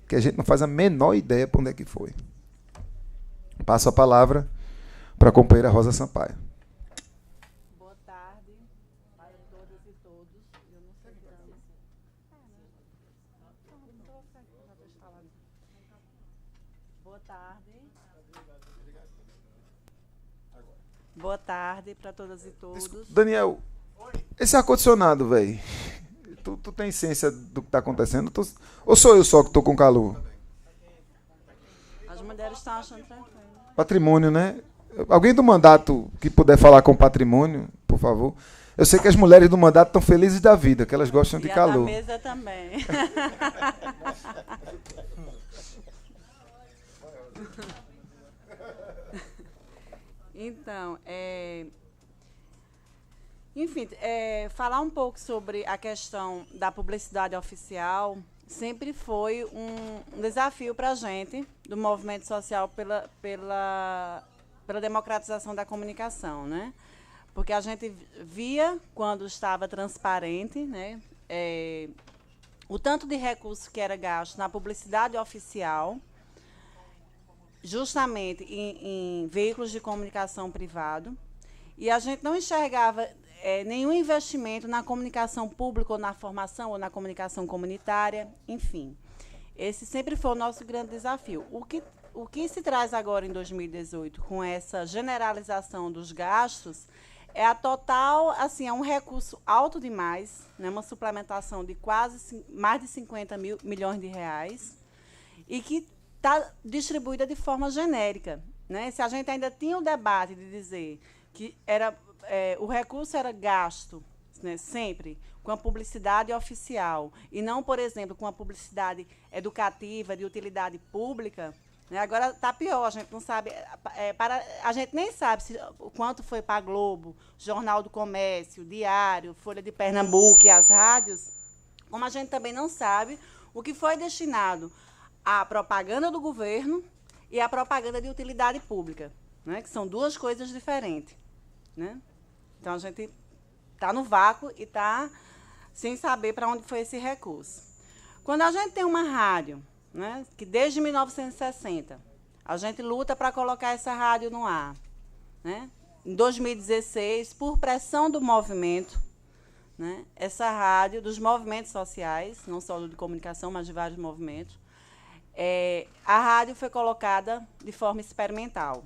que a gente não faz a menor ideia para onde é que foi. Passo a palavra para a companheira Rosa Sampaio. Boa tarde para todas e todos. Eu não sei Boa tarde. Boa tarde para todas e todos. Daniel, esse ar-condicionado, velho, tu tem ciência do que está acontecendo? Ou sou eu só que estou com calor? As mulheres estão achando tranquilo. Patrimônio, né? Alguém do mandato que puder falar com patrimônio, por favor. Eu sei que as mulheres do mandato estão felizes da vida, que elas gostam de calor. E a da mesa também. Então, enfim, falar um pouco sobre a questão da publicidade oficial sempre foi um desafio para a gente, do movimento social pela democratização da comunicação, né? Porque a gente via, quando estava transparente, né, o tanto de recurso que era gasto na publicidade oficial, justamente em veículos de comunicação privado, e a gente não enxergava nenhum investimento na comunicação pública, ou na formação, ou na comunicação comunitária, enfim. Esse sempre foi o nosso grande desafio. O que se traz agora em 2018, com essa generalização dos gastos, é a total, assim, é um recurso alto demais, né, uma suplementação de quase mais de 50 milhões de reais, e que está distribuída de forma genérica. Né? Se a gente ainda tinha o debate de dizer que o recurso era gasto, né, sempre com a publicidade oficial, e não, por exemplo, com a publicidade educativa, de utilidade pública, né, agora está pior, a gente não sabe, a gente nem sabe o quanto foi para a Globo, Jornal do Comércio, Diário, Folha de Pernambuco e as rádios, como a gente também não sabe o que foi destinado à propaganda do governo e à propaganda de utilidade pública, né, que são duas coisas diferentes. Né? Então, a gente está no vácuo e está sem saber para onde foi esse recurso. Quando a gente tem uma rádio, né, que desde 1960, a gente luta para colocar essa rádio no ar. Né? Em 2016, por pressão do movimento, né, essa rádio, dos movimentos sociais, não só do de comunicação, mas de vários movimentos, a rádio foi colocada de forma experimental.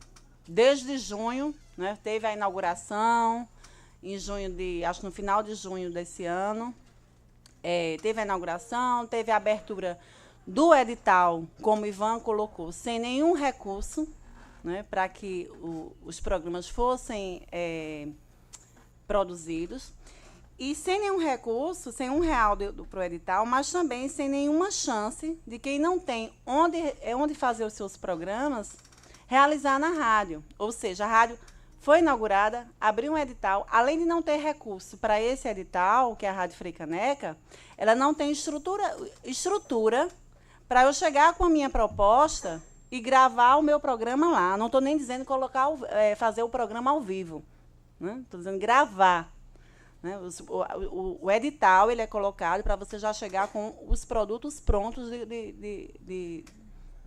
Desde junho, né, teve a inauguração, em junho acho que no final de junho desse ano, teve a inauguração, teve a abertura do edital, como o Ivan colocou, sem nenhum recurso, né, para que os programas fossem produzidos, e sem nenhum recurso, sem R$1 para o edital, mas também sem nenhuma chance de quem não tem onde fazer os seus programas, realizar na rádio. Ou seja, a rádio foi inaugurada, abriu um edital, além de não ter recurso para esse edital, que é a Rádio Frei Caneca, ela não tem estrutura para eu chegar com a minha proposta e gravar o meu programa lá. Não estou nem dizendo fazer o programa ao vivo. Estou dizendo gravar. Né? O edital ele é colocado para você já chegar com os produtos prontos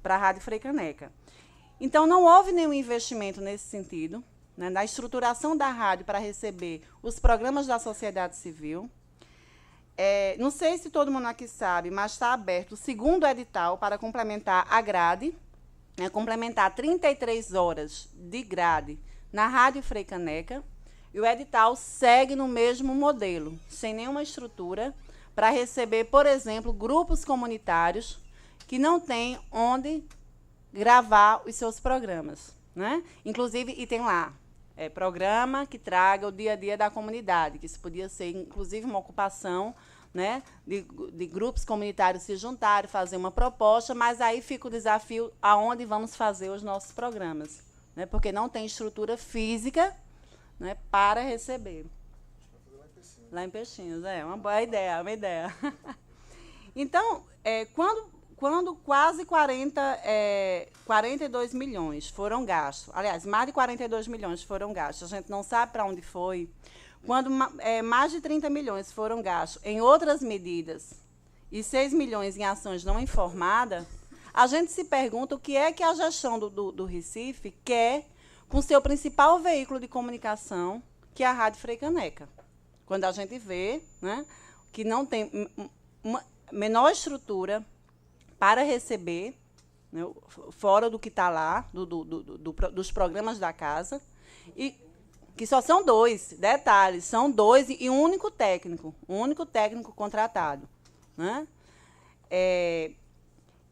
para a Rádio Frei Caneca. Então, não houve nenhum investimento nesse sentido, né, na estruturação da rádio para receber os programas da sociedade civil. Não sei se todo mundo aqui sabe, mas está aberto o segundo edital para complementar a grade, né, complementar 33 horas de grade na Rádio Frei Caneca, e o edital segue no mesmo modelo, sem nenhuma estrutura, para receber, por exemplo, grupos comunitários que não têm onde gravar os seus programas. Né? Inclusive, e tem lá, programa que traga o dia a dia da comunidade, que isso podia ser, inclusive, uma ocupação, né, de grupos comunitários se juntarem, fazer uma proposta, mas aí fica o desafio aonde vamos fazer os nossos programas, né, porque não tem estrutura física, né, para receber. Lá em Peixinhos, uma boa ideia, uma ideia. Então, quando quase 42 milhões foram gastos, aliás, mais de 42 milhões foram gastos, a gente não sabe para onde foi, quando mais de 30 milhões foram gastos em outras medidas e 6 milhões em ações não informadas, a gente se pergunta o que é que a gestão do Recife quer com seu principal veículo de comunicação, que é a Rádio Frei Caneca. Quando a gente vê, né, que não tem uma menor estrutura para receber, né, fora do que está lá, dos programas da casa, e que só são 2, detalhes, são 2 e um único técnico contratado. Né?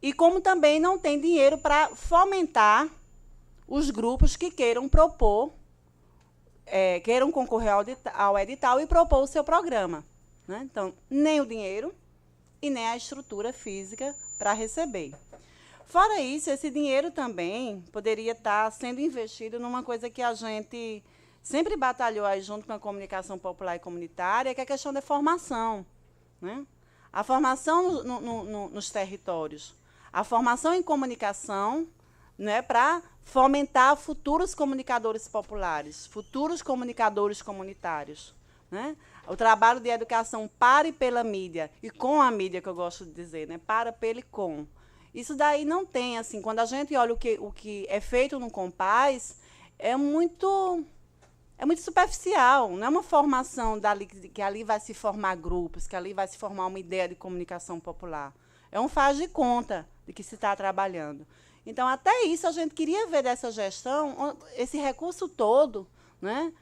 E como também não tem dinheiro para fomentar os grupos que queiram propor, queiram concorrer ao edital e propor o seu programa. Né? Então, nem o dinheiro e nem a estrutura física para receber. Fora isso, esse dinheiro também poderia estar sendo investido numa coisa que a gente sempre batalhou aí junto com a comunicação popular e comunitária, que é a questão da formação. Né? A formação nos territórios, a formação em comunicação, né, para fomentar futuros comunicadores populares, futuros comunicadores comunitários. Né? O trabalho de educação para e pela mídia, e com a mídia, que eu gosto de dizer, né, para, pela e com. Isso daí não tem, assim, quando a gente olha o que é feito no Compaz, é muito é muito superficial, não é uma formação dali, que ali vai se formar grupos, que ali vai se formar uma ideia de comunicação popular. É um faz de conta de que se está trabalhando. Então, até isso a gente queria ver dessa gestão, esse recurso todo, né,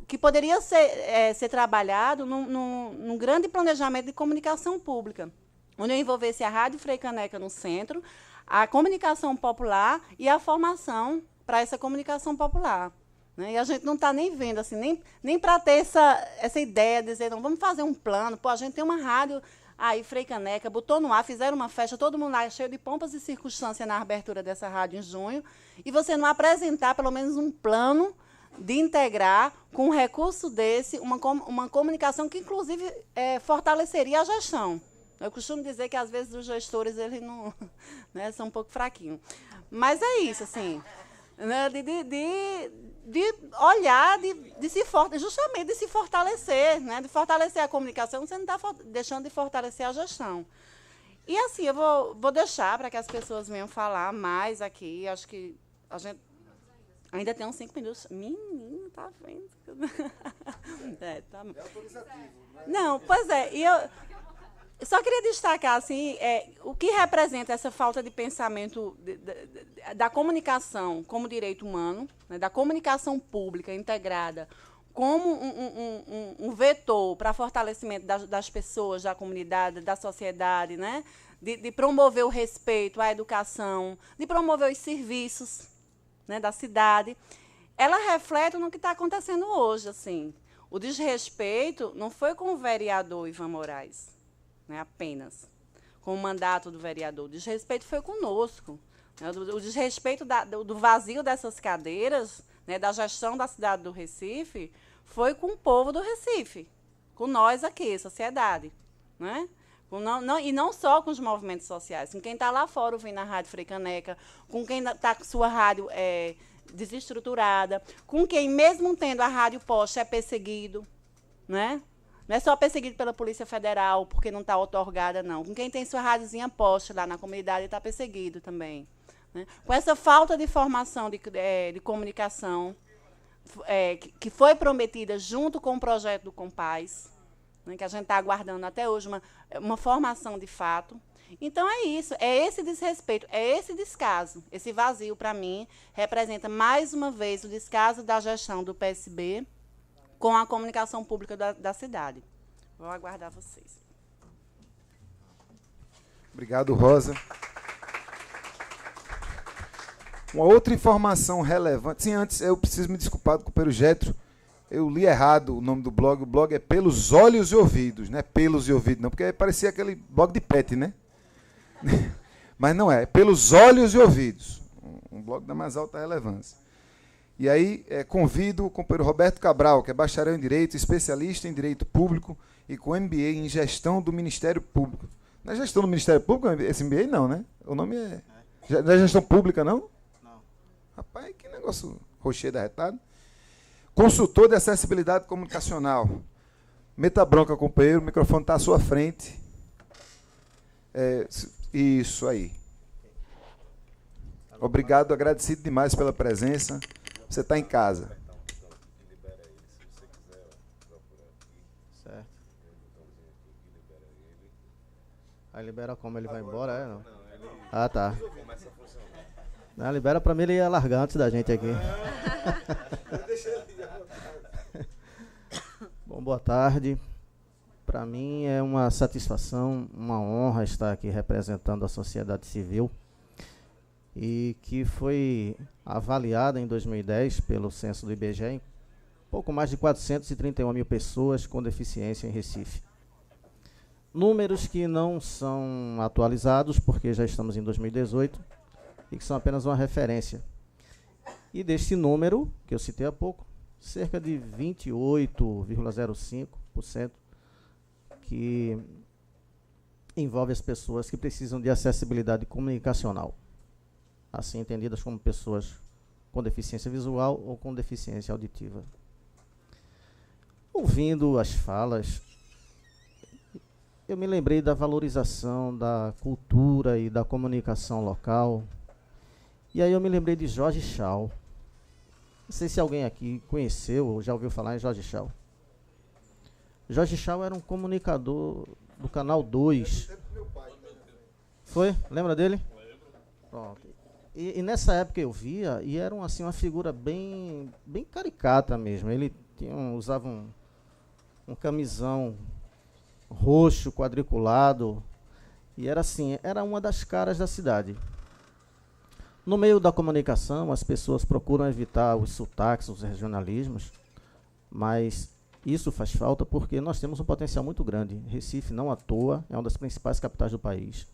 que poderia ser trabalhado num grande planejamento de comunicação pública, onde eu envolvesse a Rádio Frei Caneca no centro, a comunicação popular e a formação para essa comunicação popular. Né? E a gente não está nem vendo, assim, nem para ter essa ideia de dizer, não, vamos fazer um plano, pô, a gente tem uma rádio aí, Frei Caneca, botou no ar, fizeram uma festa, todo mundo lá cheio de pompas e circunstâncias na abertura dessa rádio em junho, e você não apresentar pelo menos um plano de integrar com um recurso desse uma comunicação que, inclusive, fortaleceria a gestão. Eu costumo dizer que, às vezes, os gestores eles não, né, são um pouco fraquinhos. Mas é isso, assim, né, de olhar, justamente de se fortalecer, né, de fortalecer a comunicação, você não está deixando de fortalecer a gestão. E, assim, eu vou deixar para que as pessoas venham falar mais aqui. Acho que a gente ainda tem uns 5 minutos. Menino, tá vendo? Tá... É autorizativo. Não, pois é. E eu só queria destacar assim, o que representa essa falta de pensamento da comunicação como direito humano, né, da comunicação pública integrada como um vetor para fortalecimento das pessoas, da comunidade, da sociedade, né, de promover o respeito à educação, de promover os serviços, né, da cidade. Ela reflete no que está acontecendo hoje. Assim. O desrespeito não foi com o vereador Ivan Moraes, né, apenas, com o mandato do vereador. O desrespeito foi conosco. Né, o desrespeito do vazio dessas cadeiras, né, da gestão da cidade do Recife, foi com o povo do Recife, com nós aqui, sociedade. Né? E não só com os movimentos sociais, com quem está lá fora ouvindo a Rádio Frei Caneca, com quem está com sua rádio desestruturada, com quem, mesmo tendo a rádio posta, é perseguido, né? Não é só perseguido pela Polícia Federal, porque não está outorgada, não. Com quem tem sua rádiozinha posta lá na comunidade, está perseguido também. Né? Com essa falta de formação de comunicação, que foi prometida junto com o projeto do Compaz, né, que a gente está aguardando até hoje uma formação de fato. Então, é isso, é esse desrespeito, é esse descaso. Esse vazio, para mim, representa, mais uma vez, o descaso da gestão do PSB com a comunicação pública da cidade. Vou aguardar vocês. Obrigado, Rosa. Uma outra informação relevante. Sim, antes eu preciso me desculpar com o companheiro Getro. Eu li errado o nome do blog. O blog é Pelos Olhos e Ouvidos, não é Pelos e Ouvidos, não, porque parecia aquele blog de pet, né? Mas não é Pelos Olhos e Ouvidos. Um blog da mais alta relevância. E aí convido o companheiro Roberto Cabral, que é bacharel em Direito, especialista em Direito Público e com MBA em Gestão do Ministério Público. Não é Gestão do Ministério Público esse MBA, não, né? O nome não é Gestão Pública, não? Não. Rapaz, que negócio rochedo arretado. Consultor de Acessibilidade Comunicacional. Meta bronca, companheiro, o microfone está à sua frente. Isso aí. Obrigado, agradecido demais pela presença. Você está em casa. Certo. Aí libera como ele vai embora, não? Ah, tá. Não, libera para mim, ele ia largar antes da gente aqui. Bom, boa tarde. Para mim é uma satisfação, uma honra estar aqui representando a sociedade civil e que foi avaliada em 2010 pelo censo do IBGE em pouco mais de 431 mil pessoas com deficiência em Recife. Números que não são atualizados porque já estamos em 2018 e que são apenas uma referência. E deste número, que eu citei há pouco, cerca de 28,05% que envolve as pessoas que precisam de acessibilidade comunicacional, assim entendidas como pessoas com deficiência visual ou com deficiência auditiva. Ouvindo as falas, eu me lembrei da valorização da cultura e da comunicação local, e aí eu me lembrei de Jorge Shaw, Não sei se alguém aqui conheceu ou já ouviu falar em Jorge Chau. Jorge Chau era um comunicador do Canal 2. Foi? Lembra dele? Pronto. E nessa época eu via, e era assim, uma figura bem caricata mesmo. Ele usava um camisão roxo, quadriculado, e era assim, era uma das caras da cidade. No meio da comunicação, as pessoas procuram evitar os sotaques, os regionalismos, mas isso faz falta porque nós temos um potencial muito grande. Recife, não à toa, é uma das principais capitais do país.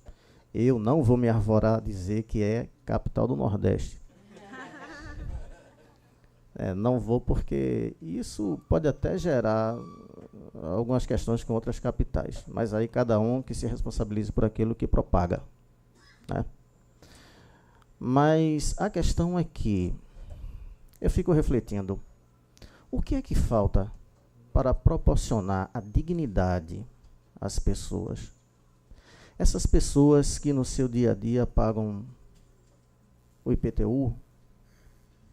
Eu não vou me arvorar a dizer que é capital do Nordeste. Não vou, porque isso pode até gerar algumas questões com outras capitais. Mas aí cada um que se responsabilize por aquilo que propaga, né? Mas a questão é que eu fico refletindo. O que é que falta para proporcionar a dignidade às pessoas? Essas pessoas que no seu dia a dia pagam o IPTU,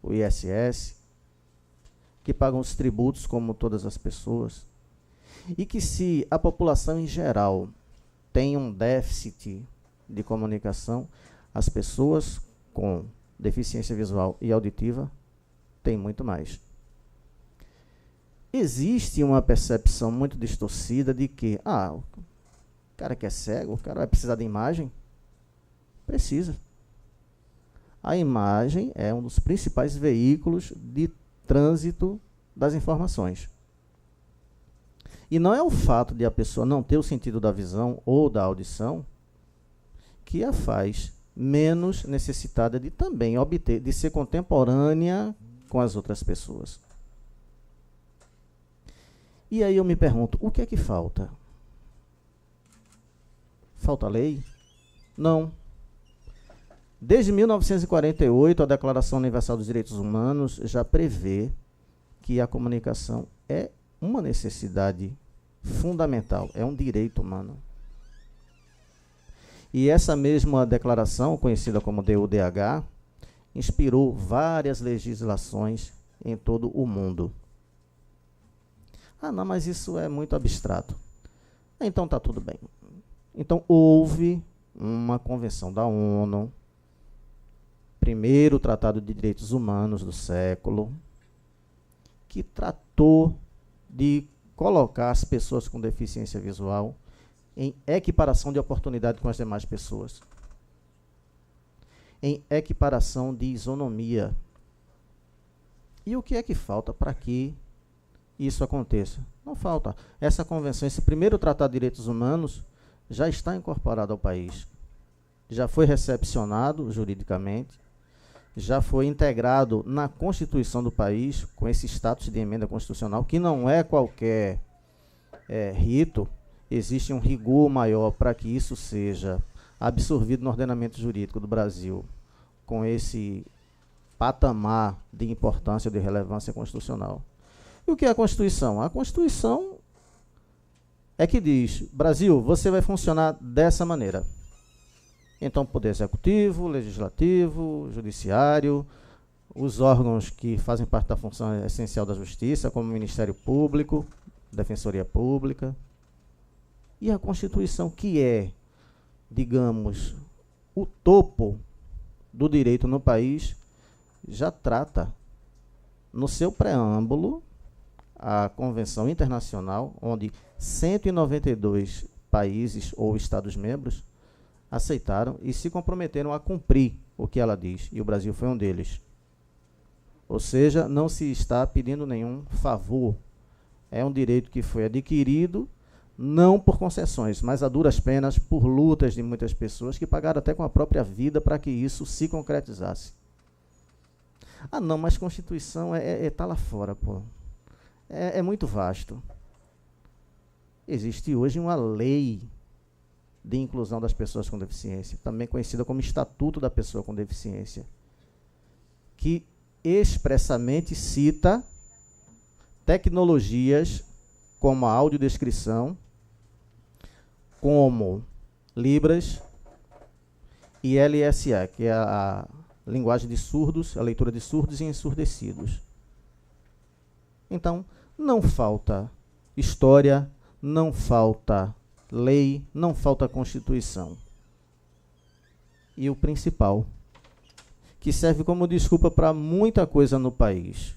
o ISS, que pagam os tributos como todas as pessoas, e que se a população em geral tem um déficit de comunicação, as pessoas com deficiência visual e auditiva têm muito mais. Existe uma percepção muito distorcida de que, o cara que é cego, o cara vai precisar de imagem? Precisa. A imagem é um dos principais veículos de trânsito das informações. E não é o fato de a pessoa não ter o sentido da visão ou da audição que a faz menos necessitada de também obter, de ser contemporânea com as outras pessoas. E aí eu me pergunto, o que é que falta? Falta lei? Não. Desde 1948, a Declaração Universal dos Direitos Humanos já prevê que a comunicação é uma necessidade fundamental, é um direito humano. E essa mesma declaração, conhecida como DUDH, inspirou várias legislações em todo o mundo. Não, mas isso é muito abstrato. Então tá tudo bem. Então houve uma convenção da ONU, primeiro Tratado de Direitos Humanos do século, que tratou de colocar as pessoas com deficiência visual em equiparação de oportunidade com as demais pessoas, em equiparação de isonomia. E o que é que falta para que isso aconteça? Não falta. Essa convenção, esse primeiro Tratado de Direitos Humanos, já está incorporado ao país. Já foi recepcionado juridicamente, já foi integrado na Constituição do país, com esse status de emenda constitucional, que não é qualquer rito. Existe um rigor maior para que isso seja absorvido no ordenamento jurídico do Brasil, com esse patamar de importância, de relevância constitucional. E o que é a Constituição? A Constituição é que diz, Brasil, você vai funcionar dessa maneira. Então, Poder Executivo, Legislativo, Judiciário, os órgãos que fazem parte da função essencial da Justiça, como o Ministério Público, Defensoria Pública. E a Constituição, que é, digamos, o topo do direito no país, já trata, no seu preâmbulo, a Convenção Internacional, onde 192 países ou Estados-membros aceitaram e se comprometeram a cumprir o que ela diz, e o Brasil foi um deles. Ou seja, não se está pedindo nenhum favor. É um direito que foi adquirido, não por concessões, mas a duras penas, por lutas de muitas pessoas que pagaram até com a própria vida para que isso se concretizasse. Não, mas Constituição tá lá fora, pô. É muito vasto. Existe hoje uma lei de inclusão das pessoas com deficiência, também conhecida como Estatuto da Pessoa com Deficiência, que expressamente cita tecnologias como a audiodescrição, como Libras e LSA, que é a linguagem de surdos, a leitura de surdos e ensurdecidos. Então, não falta história, não falta lei, não falta Constituição. E o principal, que serve como desculpa para muita coisa no país,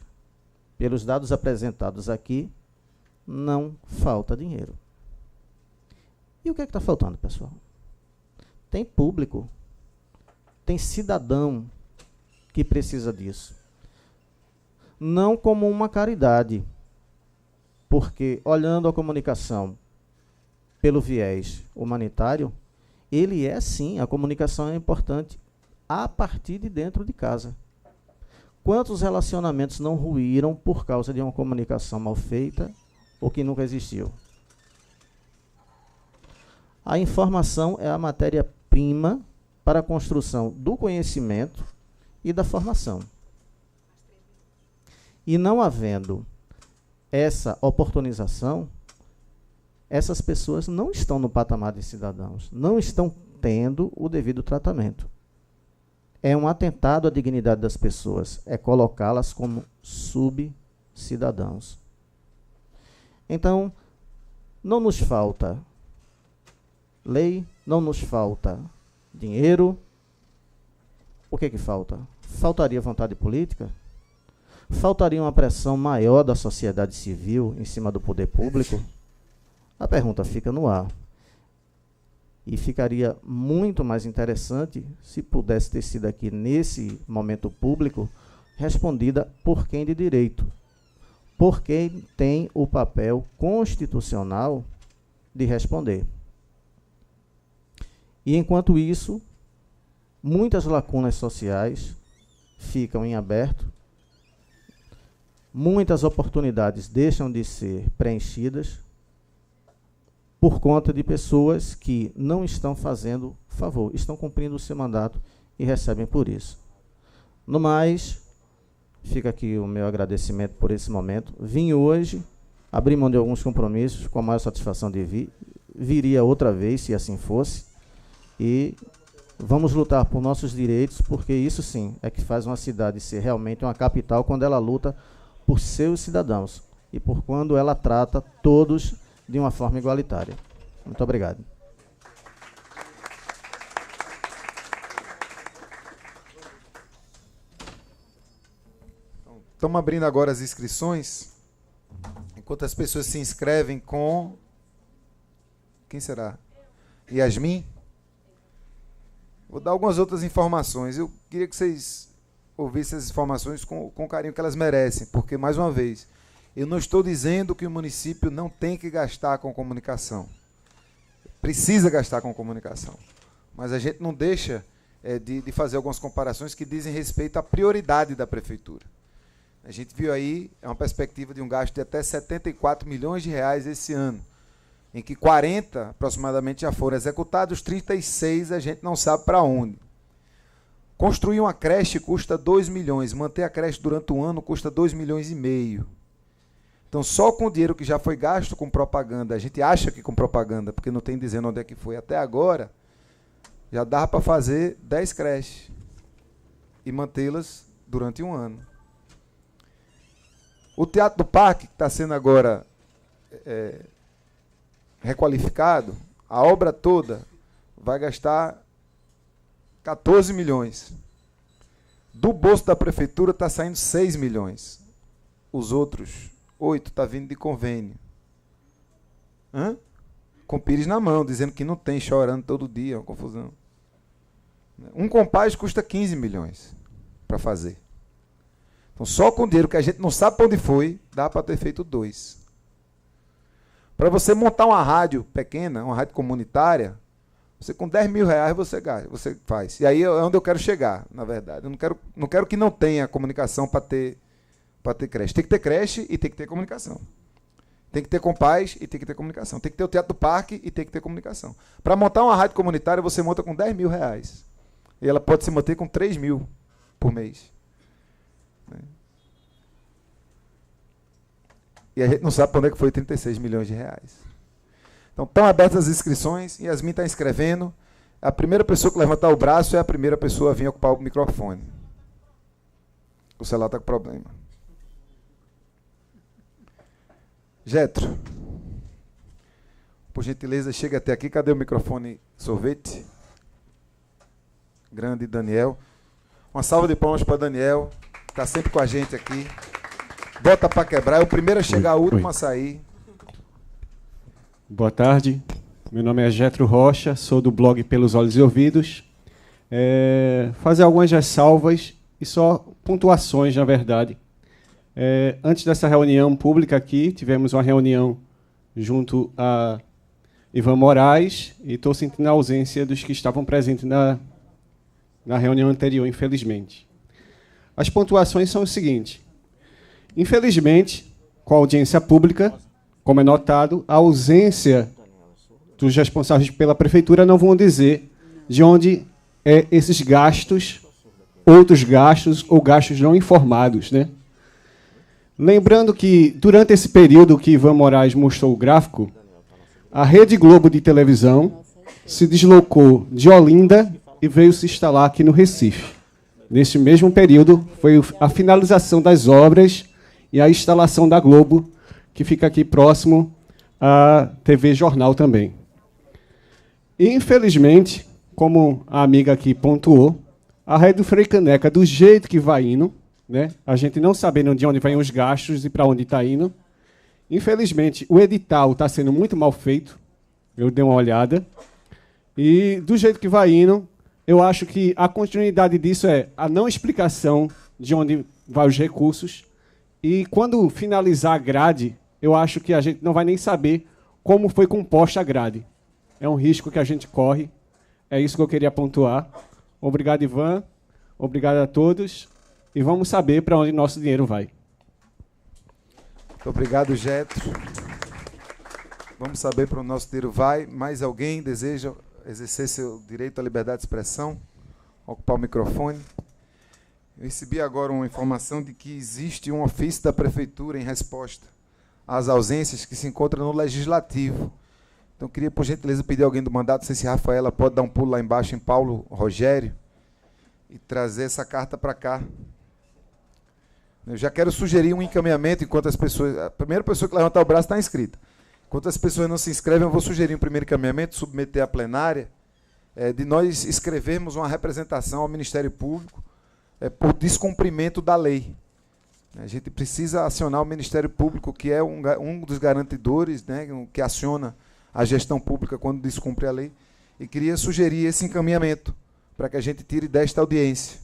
pelos dados apresentados aqui, não falta dinheiro. E o que é que está faltando, pessoal? Tem público, tem cidadão que precisa disso. Não como uma caridade, porque olhando a comunicação pelo viés humanitário, ele é sim, a comunicação é importante a partir de dentro de casa. Quantos relacionamentos não ruíram por causa de uma comunicação mal feita ou que nunca existiu? A informação é a matéria-prima para a construção do conhecimento e da formação. E não havendo essa oportunização, essas pessoas não estão no patamar de cidadãos, não estão tendo o devido tratamento. É um atentado à dignidade das pessoas, é colocá-las como subcidadãos. Então, não nos falta lei, não nos falta dinheiro. O que falta? Faltaria vontade política? Faltaria uma pressão maior da sociedade civil em cima do poder público? A pergunta fica no ar. E ficaria muito mais interessante se pudesse ter sido aqui, nesse momento público, respondida por quem de direito, por quem tem o papel constitucional de responder. E, enquanto isso, muitas lacunas sociais ficam em aberto, muitas oportunidades deixam de ser preenchidas por conta de pessoas que não estão fazendo favor, estão cumprindo o seu mandato e recebem por isso. No mais, fica aqui o meu agradecimento por esse momento. Vim hoje, abri mão de alguns compromissos, com a maior satisfação de vir. Viria outra vez, se assim fosse. E vamos lutar por nossos direitos, porque isso sim é que faz uma cidade ser realmente uma capital, quando ela luta por seus cidadãos e por quando ela trata todos de uma forma igualitária. Muito obrigado. Estamos abrindo agora as inscrições. Enquanto as pessoas se inscrevem com... Quem será? Yasmin? Vou dar algumas outras informações. Eu queria que vocês ouvissem essas informações com o carinho que elas merecem, porque, mais uma vez, eu não estou dizendo que o município não tem que gastar com comunicação. Precisa gastar com comunicação. Mas a gente não deixa de fazer algumas comparações que dizem respeito à prioridade da prefeitura. A gente viu aí uma perspectiva de um gasto de até 74 milhões de reais esse ano, em que 40 aproximadamente já foram executados, 36 a gente não sabe para onde. Construir uma creche custa 2 milhões, manter a creche durante um ano custa 2,5 milhões. Então, só com o dinheiro que já foi gasto com propaganda, a gente acha que com propaganda, porque não tem dizendo onde é que foi até agora, já dá para fazer 10 creches e mantê-las durante um ano. O Teatro do Parque, que está sendo agora requalificado, a obra toda vai gastar 14 milhões. Do bolso da prefeitura está saindo 6 milhões. Os outros 8 está vindo de convênio. Com pires na mão, dizendo que não tem, chorando todo dia, uma confusão. Um compás custa 15 milhões para fazer. Então, só com dinheiro que a gente não sabe para onde foi, dá para ter feito 2. Para você montar uma rádio pequena, uma rádio comunitária, você com 10 mil reais você faz. E aí é onde eu quero chegar, na verdade. Eu não quero que não tenha comunicação para ter creche. Tem que ter creche e tem que ter comunicação. Tem que ter compás e tem que ter comunicação. Tem que ter o Teatro do Parque e tem que ter comunicação. Para montar uma rádio comunitária, você monta com 10 mil reais. E ela pode se manter com 3 mil por mês. E a gente não sabe para onde é que foi 36 milhões de reais. Então, estão abertas as inscrições. Yasmin está inscrevendo. A primeira pessoa que levantar o braço é a primeira pessoa a vir ocupar o microfone. O celular está com problema. Getro, por gentileza, chega até aqui. Cadê o microfone sorvete? Grande Daniel. Uma salva de palmas para Daniel, que está sempre com a gente aqui. Bota para quebrar, é o primeiro a chegar, o último a sair. Boa tarde, meu nome é Getro Rocha, sou do blog Pelos Olhos e Ouvidos. Fazer algumas ressalvas e só pontuações, na verdade. Antes dessa reunião pública aqui, tivemos uma reunião junto a Ivan Moraes e estou sentindo a ausência dos que estavam presentes na reunião anterior, infelizmente. As pontuações são o seguinte. Infelizmente, com a audiência pública, como é notado, a ausência dos responsáveis pela prefeitura não vão dizer de onde esses gastos, outros gastos ou gastos não informados, né? Lembrando que, durante esse período que Ivan Moraes mostrou o gráfico, a Rede Globo de televisão se deslocou de Olinda e veio se instalar aqui no Recife. Neste mesmo período, foi a finalização das obras e a instalação da Globo, que fica aqui próximo à TV Jornal também. E, infelizmente, como a amiga aqui pontuou, a Rede do Frei Caneca, do jeito que vai indo, né, a gente não sabendo de onde vêm os gastos e para onde está indo, infelizmente, o edital está sendo muito mal feito, eu dei uma olhada, e do jeito que vai indo, eu acho que a continuidade disso é a não explicação de onde vão os recursos, e quando finalizar a grade, eu acho que a gente não vai nem saber como foi composta a grade. É um risco que a gente corre. É isso que eu queria pontuar. Obrigado, Ivan. Obrigado a todos. E vamos saber para onde nosso dinheiro vai. Muito obrigado, Getro. Vamos saber para onde nosso dinheiro vai. Mais alguém deseja exercer seu direito à liberdade de expressão? Ocupar o microfone. Eu recebi agora uma informação de que existe um ofício da Prefeitura em resposta às ausências que se encontram no Legislativo. Então, queria, por gentileza, pedir a alguém do mandato, não sei se a Rafaela pode dar um pulo lá embaixo em Paulo Rogério e trazer essa carta para cá. Eu já quero sugerir um encaminhamento enquanto as pessoas... A primeira pessoa que levantar o braço está inscrita. Enquanto as pessoas não se inscrevem, eu vou sugerir um primeiro encaminhamento, submeter à plenária, de nós escrevermos uma representação ao Ministério Público por descumprimento da lei. A gente precisa acionar o Ministério Público, que é um dos garantidores, né, que aciona a gestão pública quando descumpre a lei, e queria sugerir esse encaminhamento para que a gente tire desta audiência.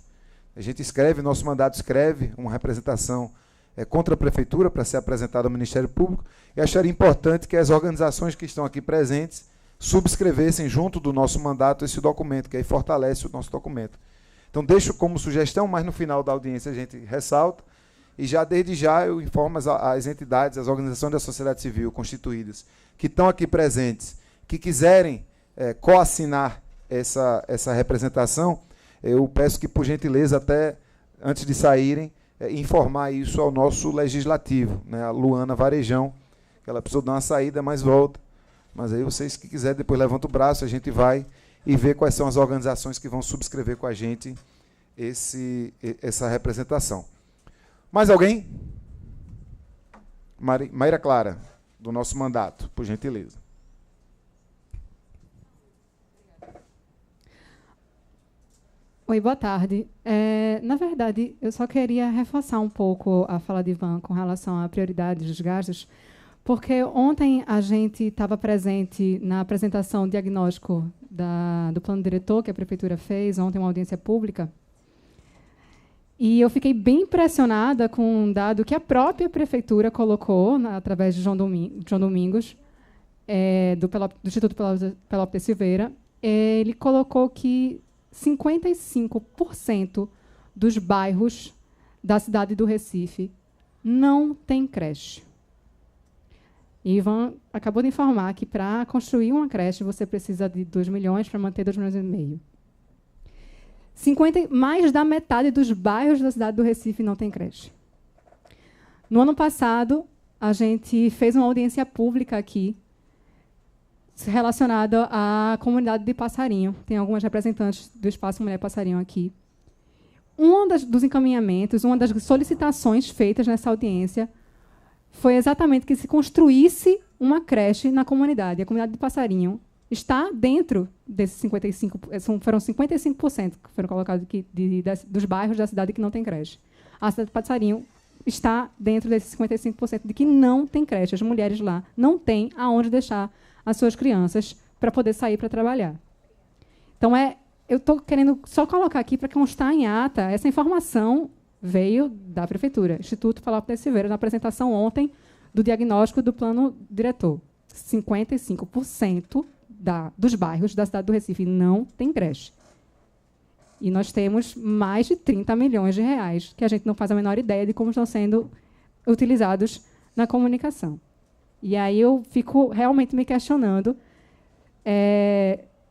A gente escreve, nosso mandato escreve uma representação contra a Prefeitura para ser apresentada ao Ministério Público, e acharia importante que as organizações que estão aqui presentes subscrevessem junto do nosso mandato esse documento, que aí fortalece o nosso documento. Então, deixo como sugestão, mas no final da audiência a gente ressalta, e já desde já eu informo as entidades, as organizações da sociedade civil constituídas, que estão aqui presentes, que quiserem coassinar essa representação, eu peço que, por gentileza, até antes de saírem, informar isso ao nosso legislativo, né, a Luana Varejão, que ela precisou dar uma saída, mas volta. Mas aí vocês que quiserem, depois levanta o braço, a gente vai e vê quais são as organizações que vão subscrever com a gente essa representação. Mais alguém? Maíra Clara, do nosso mandato, por gentileza. Oi, boa tarde. Na verdade, eu só queria reforçar um pouco a fala de Ivan com relação à prioridade dos gastos, porque ontem a gente estava presente na apresentação diagnóstico do plano diretor que a Prefeitura fez, ontem uma audiência pública, e eu fiquei bem impressionada com um dado que a própria Prefeitura colocou, através de João Domingos, do Instituto Pelópio Silveira. Ele colocou que 55% dos bairros da cidade do Recife não tem creche. Ivan acabou de informar que para construir uma creche você precisa de 2 milhões para manter 2,5 milhões. Mais da metade dos bairros da cidade do Recife não tem creche. No ano passado, a gente fez uma audiência pública aqui relacionada à comunidade de Passarinho. Tem algumas representantes do Espaço Mulher Passarinho aqui. Dos encaminhamentos, uma das solicitações feitas nessa audiência foi exatamente que se construísse uma creche na comunidade. A comunidade de Passarinho está dentro desses 55%, foram 55% que foram colocados aqui dos bairros da cidade que não tem creche. A cidade de Passarinho está dentro desses 55% de que não tem creche. As mulheres lá não têm aonde deixar as suas crianças para poder sair para trabalhar. Então, eu estou querendo só colocar aqui para constar em ata. Essa informação veio da Prefeitura, Instituto Palopes de Silveira, na apresentação ontem do diagnóstico do plano diretor. 55% dos bairros da cidade do Recife não tem creche. E nós temos mais de 30 milhões de reais, que a gente não faz a menor ideia de como estão sendo utilizados na comunicação. E aí eu fico realmente me questionando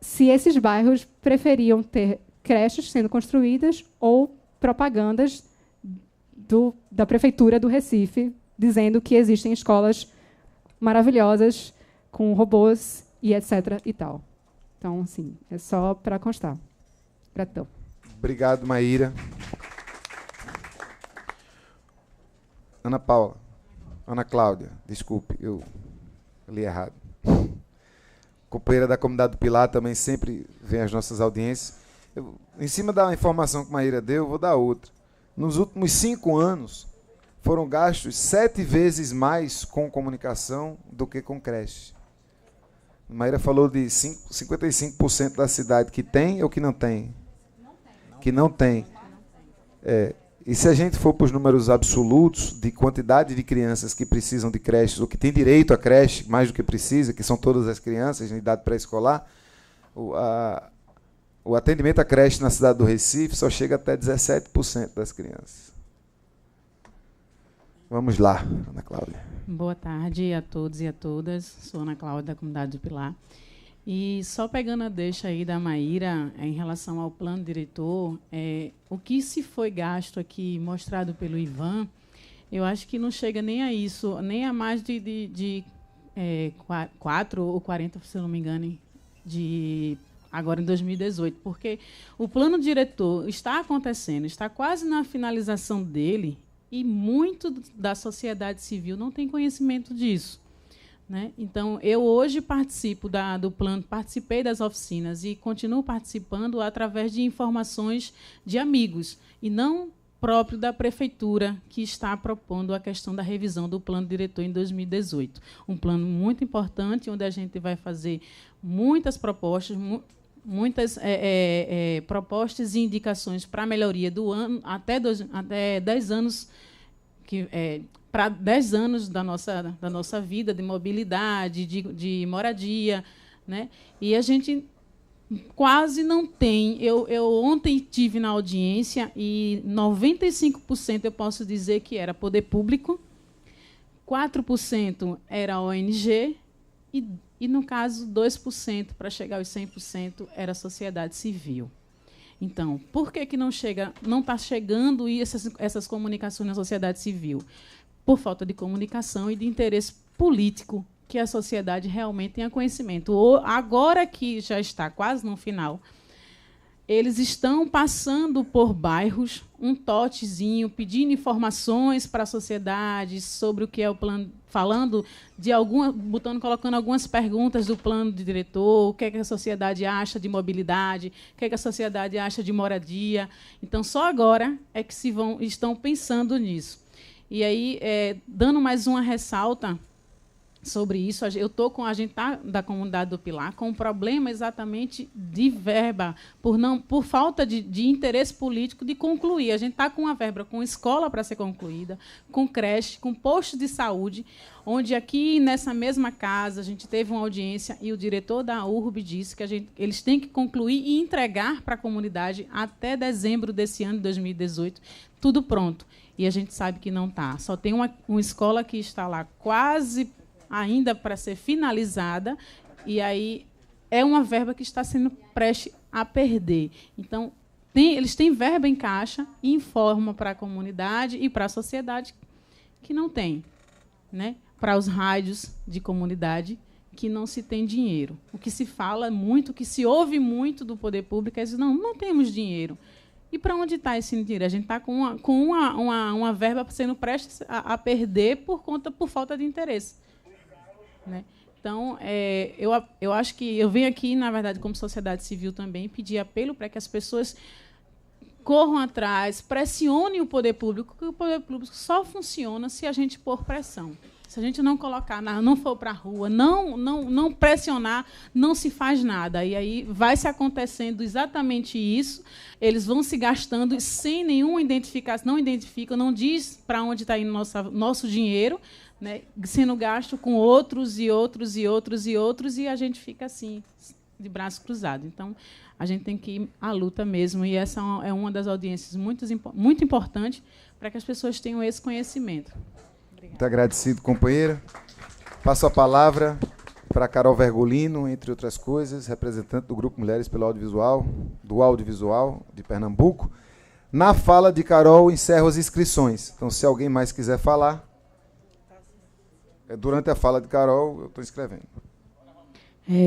se esses bairros preferiam ter creches sendo construídas ou propagandas da Prefeitura do Recife dizendo que existem escolas maravilhosas com robôs e etc. e tal. Então, assim, é só para constar. Gratidão. Obrigado, Maíra. Ana Paula. Ana Cláudia, desculpe, eu li errado. Companheira da comunidade do Pilar, também sempre vem às nossas audiências. Em cima da informação que a Maíra deu, eu vou dar outra. Nos últimos 5 anos, foram gastos 7 vezes mais com comunicação do que com creche. A Maíra falou de 55% da cidade que tem ou que não tem? Que não tem. E se a gente for para os números absolutos de quantidade de crianças que precisam de creches, ou que têm direito à creche, mais do que precisa, que são todas as crianças em idade pré-escolar, o atendimento à creche na cidade do Recife só chega até 17% das crianças. Vamos lá, Ana Cláudia. Boa tarde a todos e a todas. Sou Ana Cláudia, da comunidade do Pilar. E só pegando a deixa aí da Maíra, em relação ao plano diretor, o que se foi gasto aqui, mostrado pelo Ivan, eu acho que não chega nem a isso, nem a mais de 4 ou 40, se eu não me engano, agora em 2018, porque o plano diretor está acontecendo, está quase na finalização dele, e muito da sociedade civil não tem conhecimento disso. Né? Então, eu hoje participo do plano, participei das oficinas e continuo participando através de informações de amigos, e não próprio da Prefeitura, que está propondo a questão da revisão do plano diretor em 2018. Um plano muito importante, onde a gente vai fazer muitas propostas, propostas e indicações para a melhoria do ano, até 10 anos, para 10 anos da nossa vida, de mobilidade, de moradia. Né? E a gente quase não tem. Eu ontem estive na audiência e 95% eu posso dizer que era poder público, 4% era ONG e, no caso, 2%, para chegar aos 100%, era sociedade civil. Então, por que não está chegando essas comunicações na sociedade civil? Por falta de comunicação e de interesse político, que a sociedade realmente tenha conhecimento. Agora que já está quase no final, eles estão passando por bairros, um totezinho, pedindo informações para a sociedade sobre o que é o plano, falando de colocando algumas perguntas do plano de diretor, o que é que a sociedade acha de mobilidade, o que é que a sociedade acha de moradia. Então, só agora é que estão pensando nisso. E aí, dando mais uma ressalta sobre isso, a gente está da comunidade do Pilar com um problema exatamente de verba, por falta de interesse político de concluir. A gente está com uma verba com escola para ser concluída, com creche, com posto de saúde, onde aqui nessa mesma casa a gente teve uma audiência e o diretor da URB disse que eles têm que concluir e entregar para a comunidade até dezembro desse ano de 2018, tudo pronto. E a gente sabe que não está. Só tem uma escola que está lá quase ainda para ser finalizada, e aí é uma verba que está sendo prestes a perder. Então, eles têm verba em caixa e informam para a comunidade e para a sociedade que não tem. Né? Para os rádios de comunidade, que não se tem dinheiro. O que se fala muito, o que se ouve muito do poder público é dizer, não temos dinheiro. E para onde está esse dinheiro? A gente está com uma verba sendo prestes a perder por falta de interesse. Né? Então, eu acho que eu venho aqui, na verdade, como sociedade civil também, pedir apelo para que as pessoas corram atrás, pressionem o poder público, porque o poder público só funciona se a gente pôr pressão. Se a gente não colocar, não for para a rua, não pressionar, não se faz nada. E aí vai se acontecendo exatamente isso. Eles vão se gastando sem nenhuma identificação, não identificam, não diz para onde está indo nosso dinheiro, né, sendo gasto com outros e outros e outros e outros, e a gente fica assim, de braço cruzado. Então, a gente tem que ir à luta mesmo, e essa é uma das audiências muito importante para que as pessoas tenham esse conhecimento. Muito agradecido, companheira. Passo a palavra para Carol Vergolino, entre outras coisas, representante do Grupo Mulheres pelo Audiovisual, do Audiovisual de Pernambuco. Na fala de Carol, encerro as inscrições. Então, se alguém mais quiser falar, durante a fala de Carol, eu estou inscrevendo.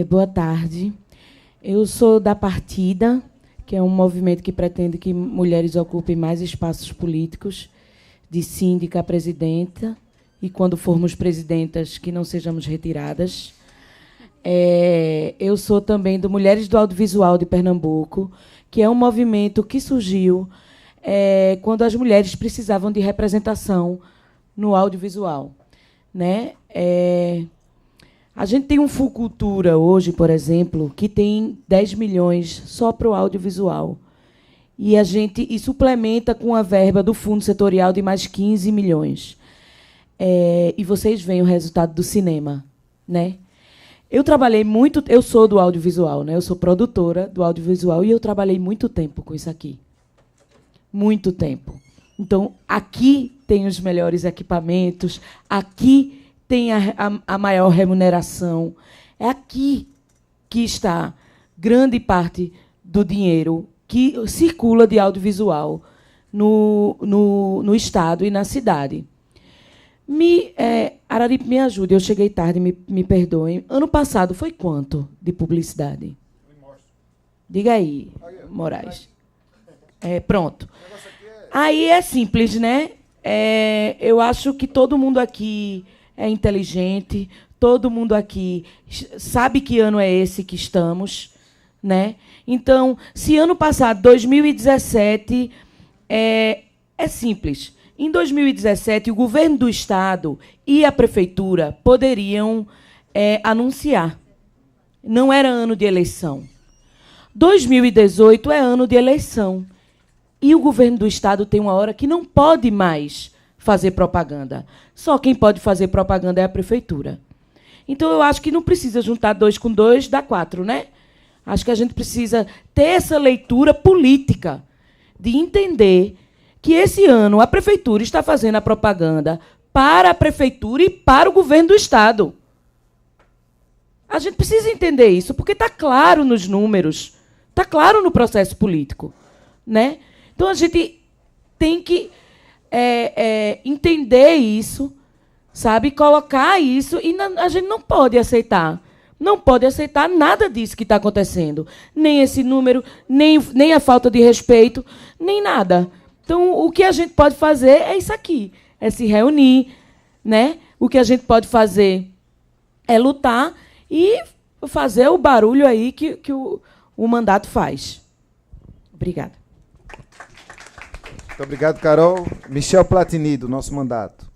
Boa tarde. Eu sou da Partida, que é um movimento que pretende que mulheres ocupem mais espaços políticos, de síndica a presidenta, e quando formos presidentas, que não sejamos retiradas. Eu sou também do Mulheres do Audiovisual de Pernambuco, que é um movimento que surgiu quando as mulheres precisavam de representação no audiovisual. Né? A gente tem um Fulcultura hoje, por exemplo, que tem 10 milhões só para o audiovisual. E suplementa com a verba do fundo setorial de mais 15 milhões. E vocês veem o resultado do cinema. Né? Eu trabalhei muito... Eu sou do audiovisual, né? Eu sou produtora do audiovisual e eu trabalhei muito tempo com isso aqui. Muito tempo. Então, aqui tem os melhores equipamentos, aqui tem a maior remuneração. É aqui que está grande parte do dinheiro que circula de audiovisual no Estado e na cidade. Araripe, me ajude, eu cheguei tarde, me perdoem. Ano passado foi quanto de publicidade? Diga aí, Moraes. Pronto. Aí é simples, né? Eu acho que todo mundo aqui é inteligente, todo mundo aqui sabe que ano é esse que estamos, né? Então, se ano passado, 2017, é simples. Em 2017, o governo do Estado e a prefeitura poderiam anunciar. Não era ano de eleição. 2018 é ano de eleição. E o governo do Estado tem uma hora que não pode mais fazer propaganda. Só quem pode fazer propaganda é a prefeitura. Então, eu acho que não precisa juntar 2 com 2, dá 4, né? Acho que a gente precisa ter essa leitura política de entender que esse ano a prefeitura está fazendo a propaganda para a prefeitura e para o governo do Estado. A gente precisa entender isso, porque está claro nos números, está claro no processo político. Né? Então, a gente tem que entender isso, sabe? Colocar isso, e a gente não pode aceitar. Não pode aceitar nada disso que está acontecendo. Nem esse número, nem a falta de respeito, nem nada. Então, o que a gente pode fazer é isso aqui, é se reunir, né? O que a gente pode fazer é lutar e fazer o barulho aí que o mandato faz. Obrigada. Muito obrigado, Carol. Michel Platini, do nosso mandato.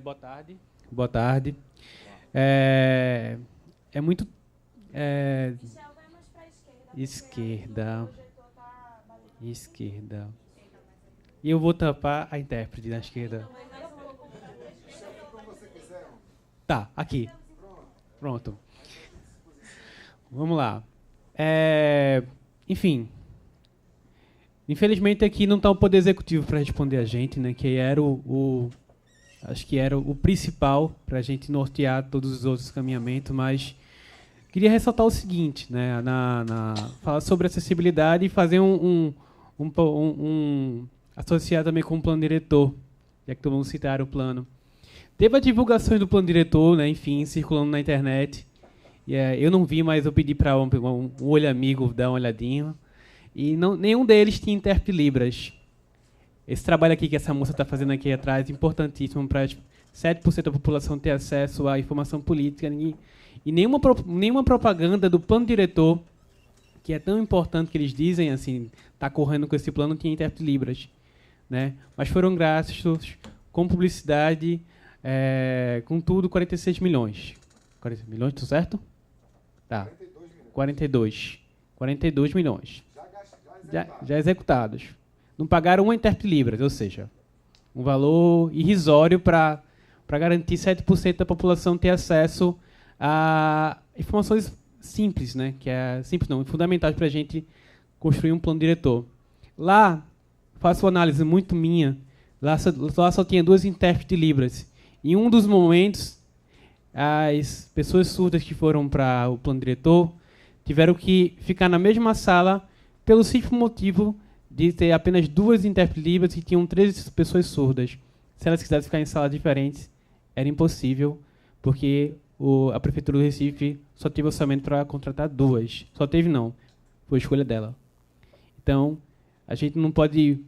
Boa tarde. Boa tarde. É muito... esquerda. Esquerda. E eu vou tampar a intérprete na esquerda. Tá, aqui. Pronto. Vamos lá. Enfim. Infelizmente aqui não está o Poder Executivo para responder a gente, né, que era acho que era o principal para a gente nortear todos os outros caminhamentos, mas queria ressaltar o seguinte, né, falar sobre acessibilidade e fazer associar também com o plano diretor, já que todo mundo citaram o plano. Teve a divulgação do plano diretor, né, enfim, circulando na internet. E, eu não vi, mas eu pedi para um olho amigo dar uma olhadinha. E nenhum deles tinha intérprete Libras. Esse trabalho aqui que essa moça está fazendo aqui atrás é importantíssimo para 7% da população ter acesso à informação política. E nenhuma propaganda do plano diretor, que é tão importante que eles dizem, assim, está correndo com esse plano, tinha intérprete Libras. Né? Mas foram gastos com publicidade, com tudo, 46 milhões. 40 milhões, tudo certo? Tá. 42 milhões. Já executados. Não pagaram uma intérprete Libras, ou seja, um valor irrisório para garantir 7% da população ter acesso a informações simples, né? Que é simples não, fundamentais para a gente construir um plano diretor. Lá, faço uma análise muito minha, lá só tinha 2 intérpretes Libras. Em um dos momentos, as pessoas surdas que foram para o plano diretor tiveram que ficar na mesma sala pelo simples motivo de ter apenas 2 intérpretes Libras e tinham 13 pessoas surdas. Se elas quisessem ficar em salas diferentes, era impossível, porque a Prefeitura do Recife só teve orçamento para contratar 2. Só teve não, foi escolha dela. Então, a gente não pode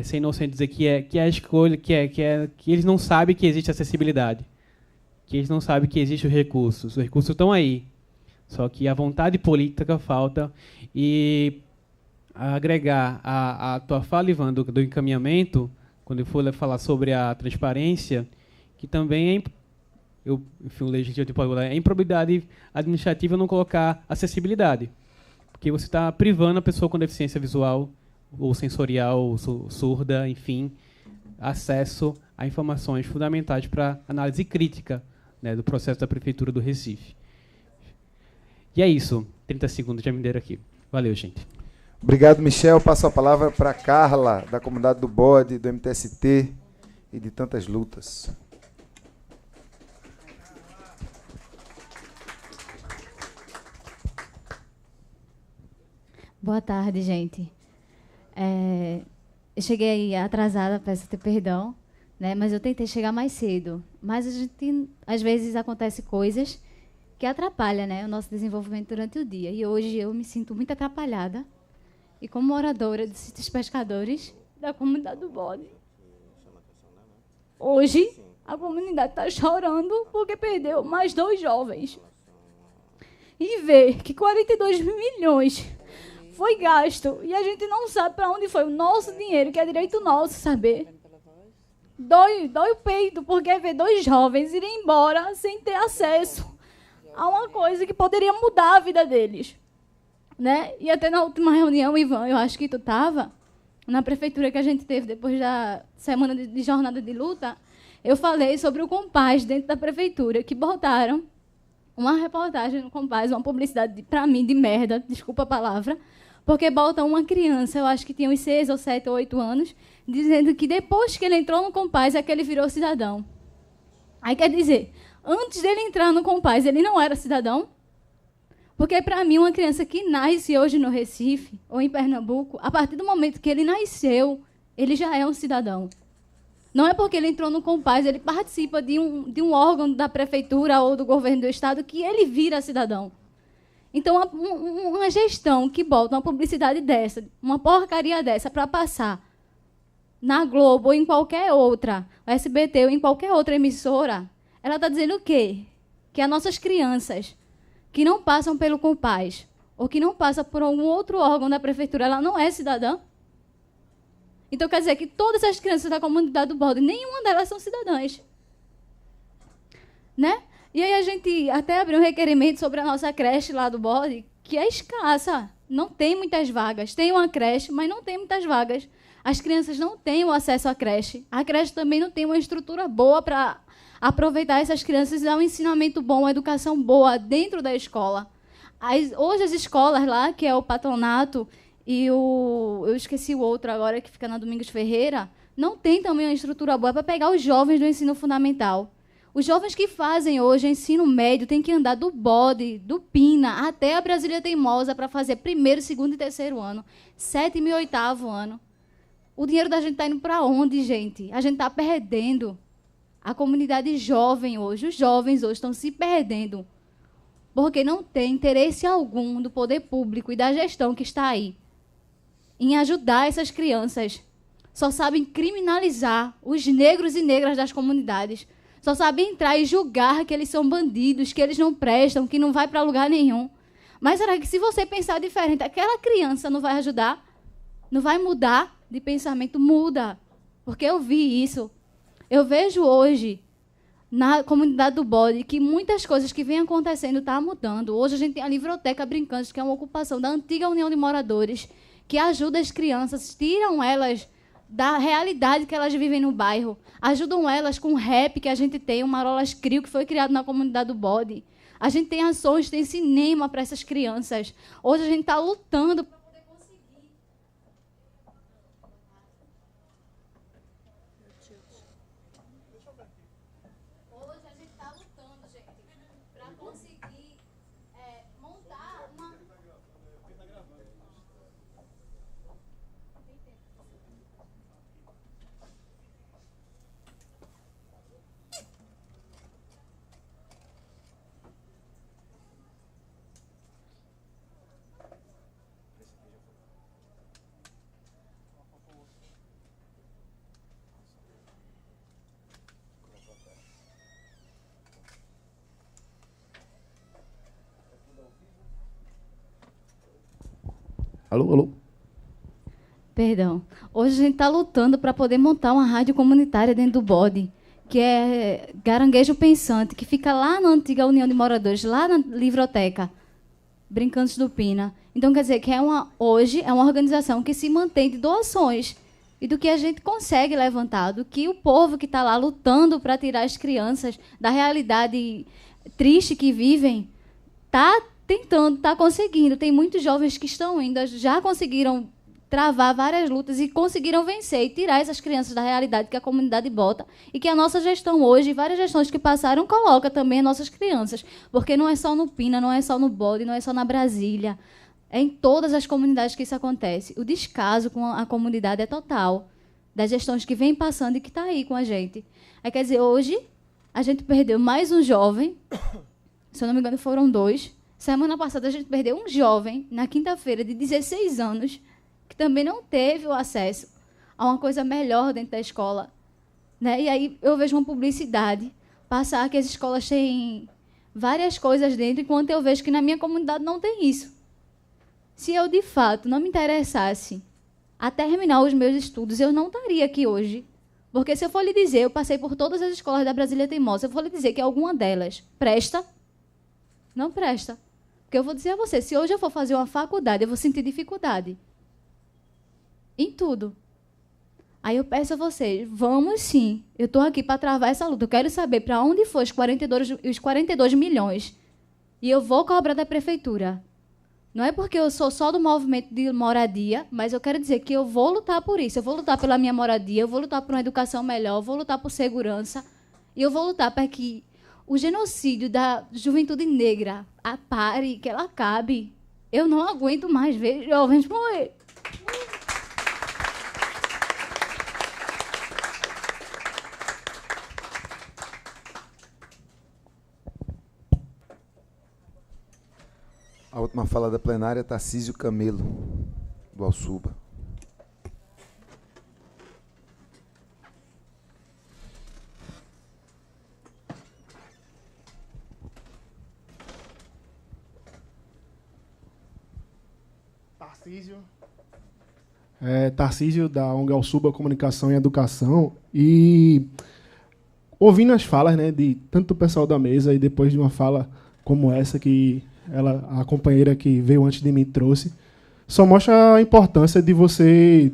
ser inocente dizer que é a escolha, que eles não sabem que existe acessibilidade, que eles não sabem que existem os recursos estão aí, só que a vontade política falta. E agregar a tua fala, Ivan, do encaminhamento, quando eu for falar sobre a transparência, que também o legislativo pode falar, é improbidade administrativa não colocar acessibilidade, porque você está privando a pessoa com deficiência visual ou sensorial, ou surda, enfim, acesso a informações fundamentais para análise crítica, né, do processo da Prefeitura do Recife. E é isso. 30 segundos já me deram aqui. Valeu, gente. Obrigado, Michel. Passo a palavra para Carla, da comunidade do Bode, do MTST e de tantas lutas. Boa tarde, gente. Eu cheguei atrasada, peço até perdão, né? Mas eu tentei chegar mais cedo. Mas às vezes acontece coisas que atrapalham, né, o nosso desenvolvimento durante o dia. E hoje eu me sinto muito atrapalhada. E como moradora dos pescadores da comunidade do Bode, hoje a comunidade está chorando porque perdeu mais 2 jovens. E ver que 42 milhões foi gasto e a gente não sabe para onde foi o nosso dinheiro, que é direito nosso saber. Dói o peito, porque ver 2 jovens irem embora sem ter acesso a uma coisa que poderia mudar a vida deles. Né? E até na última reunião, Ivan, eu acho que tu estava, na prefeitura que a gente teve depois da semana de jornada de luta, eu falei sobre o Compaz dentro da prefeitura, que botaram uma reportagem no Compaz, uma publicidade, para mim, de merda, desculpa a palavra, porque botam uma criança, eu acho que tinha uns 6 ou 7 ou 8 anos, dizendo que depois que ele entrou no Compaz é que ele virou cidadão. Aí quer dizer, antes dele entrar no Compaz, ele não era cidadão? Porque, para mim, uma criança que nasce hoje no Recife ou em Pernambuco, a partir do momento que ele nasceu, ele já é um cidadão. Não é porque ele entrou no Compaz, ele participa de um órgão da prefeitura ou do governo do estado que ele vira cidadão. Então, uma gestão que bota uma publicidade dessa, uma porcaria dessa, para passar na Globo ou em qualquer outra, SBT ou em qualquer outra emissora, ela está dizendo o quê? Que as nossas crianças que não passam pelo Compaz ou que não passam por algum outro órgão da prefeitura, ela não é cidadã? Então, quer dizer que todas as crianças da comunidade do Bode, nenhuma delas são cidadãs. Né? E aí a gente até abriu um requerimento sobre a nossa creche lá do Bode, que é escassa. Não tem muitas vagas. Tem uma creche, mas não tem muitas vagas. As crianças não têm o acesso à creche. A creche também não tem uma estrutura boa para aproveitar essas crianças e dar um ensinamento bom, uma educação boa dentro da escola. Hoje as escolas lá, que é o patronato e eu esqueci o outro agora, que fica na Domingos Ferreira, não tem também uma estrutura boa para pegar os jovens do ensino fundamental. Os jovens que fazem hoje ensino médio têm que andar do Bode, do Pina, até a Brasília Teimosa para fazer primeiro, segundo e terceiro ano, 7º e 8º ano. O dinheiro da gente está indo para onde, gente? A gente está perdendo. A comunidade jovem hoje, os jovens hoje estão se perdendo, porque não tem interesse algum do poder público e da gestão que está aí em ajudar essas crianças. Só sabem criminalizar os negros e negras das comunidades. Só sabem entrar e julgar que eles são bandidos, que eles não prestam, que não vai para lugar nenhum. Mas será que se você pensar diferente, aquela criança não vai ajudar? Não vai mudar de pensamento? Muda. Porque eu vi isso. Eu vejo hoje, na comunidade do Bode, que muitas coisas que vêm acontecendo estão mudando. Hoje a gente tem a Livroteca Brincantes, que é uma ocupação da antiga União de Moradores, que ajuda as crianças, tiram elas da realidade que elas vivem no bairro, ajudam elas com o rap que a gente tem, o Marolas Crio, que foi criado na comunidade do Bode. A gente tem ações, tem cinema para essas crianças. Hoje a gente está lutando para poder conseguir. Hoje a gente está lutando, gente, para conseguir montar uma... Alô, alô. Perdão. Hoje a gente está lutando para poder montar uma rádio comunitária dentro do Bode, que é Caranguejo Pensante, que fica lá na antiga União de Moradores, lá na Livroteca Brincantes do Pina. Então, quer dizer, que hoje é uma organização que se mantém de doações e do que a gente consegue levantar, do que o povo que está lá lutando para tirar as crianças da realidade triste que vivem, está tentando, está conseguindo. Tem muitos jovens que estão indo, já conseguiram travar várias lutas e conseguiram vencer e tirar essas crianças da realidade que a comunidade bota e que a nossa gestão hoje, várias gestões que passaram, coloca também as nossas crianças. Porque não é só no Pina, não é só no Bode, não é só na Brasília. É em todas as comunidades que isso acontece. O descaso com a comunidade é total, das gestões que vem passando e que está aí com a gente. Quer dizer, hoje a gente perdeu mais um jovem, se eu não me engano foram 2. Semana passada a gente perdeu um jovem, na quinta-feira, de 16 anos, que também não teve o acesso a uma coisa melhor dentro da escola. Né? E aí eu vejo uma publicidade passar que as escolas têm várias coisas dentro, enquanto eu vejo que na minha comunidade não tem isso. Se eu, de fato, não me interessasse a terminar os meus estudos, eu não estaria aqui hoje. Porque se eu for lhe dizer, eu passei por todas as escolas da Brasília Teimosa, se eu for lhe dizer que alguma delas presta, não presta. Porque eu vou dizer a você, se hoje eu for fazer uma faculdade, eu vou sentir dificuldade. Em tudo. Aí eu peço a vocês, vamos sim. Eu estou aqui para travar essa luta. Eu quero saber para onde foi os 42 milhões. E eu vou cobrar da prefeitura. Não é porque eu sou só do movimento de moradia, mas eu quero dizer que eu vou lutar por isso. Eu vou lutar pela minha moradia, eu vou lutar por uma educação melhor, eu vou lutar por segurança. E eu vou lutar para que o genocídio da juventude negra pare, que ela acabe. Eu não aguento mais ver jovens morrer. A última fala da plenária é Tarcísio Camelo, do Alsuba. Tarcísio, da ONG Alsuba Comunicação e Educação. E ouvindo as falas, né, de tanto do pessoal da mesa e depois de uma fala como essa que a companheira que veio antes de mim trouxe, só mostra a importância de você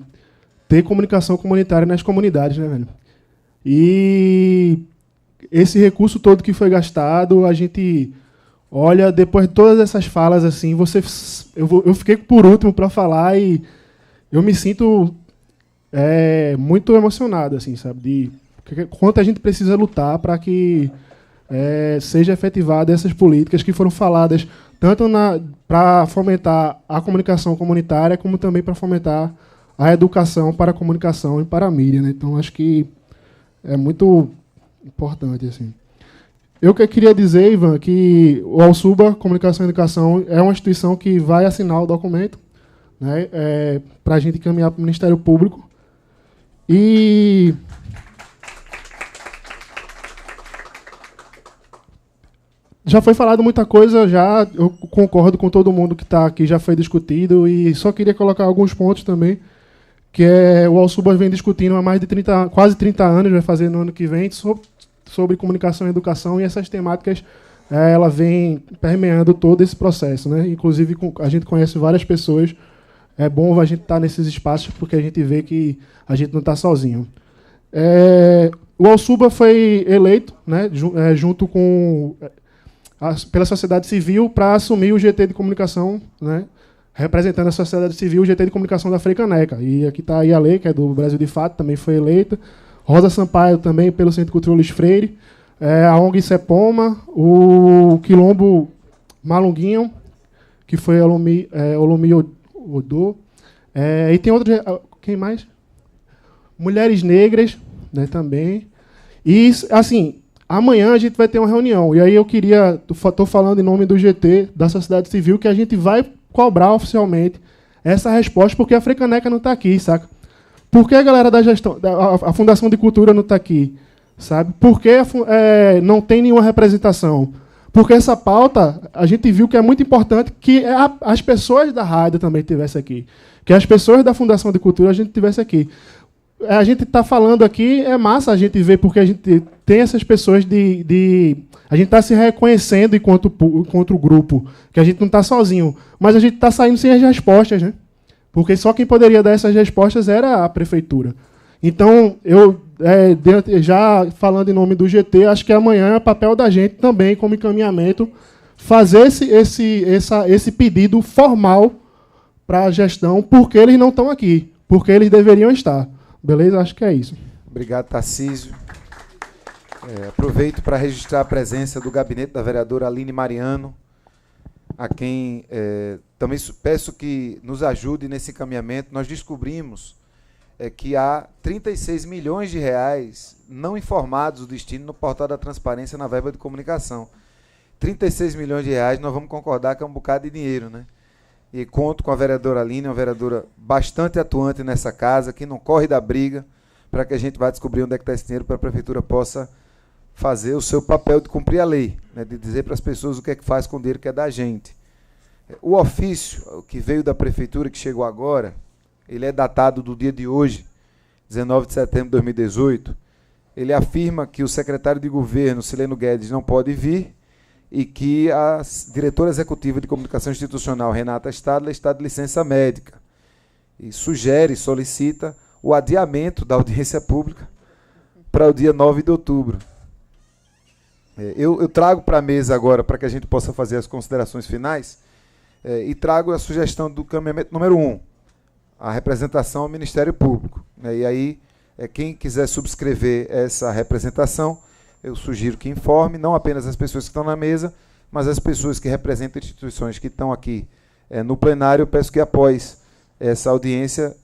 ter comunicação comunitária nas comunidades, né, velho? E esse recurso todo que foi gastado, a gente Olha, depois de todas essas falas, assim, eu fiquei por último para falar e eu me sinto muito emocionado, assim, sabe? De quanto a gente precisa lutar para que seja efetivada essas políticas que foram faladas tanto para fomentar a comunicação comunitária, como também para fomentar a educação para a comunicação e para a mídia, né? Então, acho que é muito importante, assim. Eu queria dizer, Ivan, que o Alsuba, Comunicação e Educação, é uma instituição que vai assinar o documento, né, para a gente encaminhar para o Ministério Público. E já foi falado muita coisa, eu concordo com todo mundo que está aqui, já foi discutido, e só queria colocar alguns pontos também, que o Alsuba vem discutindo há mais de quase 30 anos, vai fazer no ano que vem, sobre comunicação e educação, e essas temáticas ela vem permeando todo esse processo, né? Inclusive, a gente conhece várias pessoas. É bom a gente estar nesses espaços, porque a gente vê que a gente não está sozinho. O Alsuba foi eleito, né, junto com pela sociedade civil, para assumir o GT de comunicação, né, representando a sociedade civil, o GT de comunicação da Freicaneca. E aqui está a Iale, que é do Brasil de Fato, também foi eleita. Rosa Sampaio, também pelo Centro Cultural Luiz Freire. A ONG Sepoma, o Quilombo Malunguinho, que foi Olumi Odô. E tem outros... Quem mais? Mulheres Negras, né, também. E, assim, amanhã a gente vai ter uma reunião. E aí eu queria... Estou falando em nome do GT, da sociedade civil, que a gente vai cobrar oficialmente essa resposta, porque a Freicaneca não está aqui, saca? Por que a galera da gestão, a Fundação de Cultura não está aqui? Sabe? Por que não tem nenhuma representação? Porque essa pauta, a gente viu que é muito importante que as pessoas da rádio também estivessem aqui. Que as pessoas da Fundação de Cultura a gente tivesse aqui. A gente está falando aqui, é massa a gente ver, porque a gente tem essas pessoas a gente está se reconhecendo enquanto grupo, que a gente não está sozinho. Mas a gente está saindo sem as respostas, né? Porque só quem poderia dar essas respostas era a prefeitura. Então, já falando em nome do GT, acho que amanhã é papel da gente também, como encaminhamento, fazer esse pedido formal para a gestão, porque eles não estão aqui, porque eles deveriam estar. Beleza? Acho que é isso. Obrigado, Tarcísio. Aproveito para registrar a presença do gabinete da vereadora Aline Mariano, a quem também peço que nos ajude nesse encaminhamento. Nós descobrimos que há 36 milhões de reais não informados do destino no portal da transparência na verba de comunicação. 36 milhões de reais, nós vamos concordar que é um bocado de dinheiro, né? E conto com a vereadora Aline, uma vereadora bastante atuante nessa casa, que não corre da briga, para que a gente vá descobrir onde é que está esse dinheiro, para a prefeitura possa fazer o seu papel de cumprir a lei, né? De dizer para as pessoas o que é que faz com o dinheiro que é da gente. O ofício que veio da prefeitura, que chegou agora, ele é datado do dia de hoje, 19 de setembro de 2018. Ele afirma que o secretário de governo, Sileno Guedes, não pode vir e que a diretora executiva de comunicação institucional, Renata Stadler, está de licença médica. E solicita o adiamento da audiência pública para o dia 9 de outubro. Eu trago para a mesa agora, para que a gente possa fazer as considerações finais, e trago a sugestão do caminhamento número 1, a representação ao Ministério Público. E aí, quem quiser subscrever essa representação, eu sugiro que informe, não apenas as pessoas que estão na mesa, mas as pessoas que representam instituições que estão aqui no plenário. Eu peço que, após essa audiência,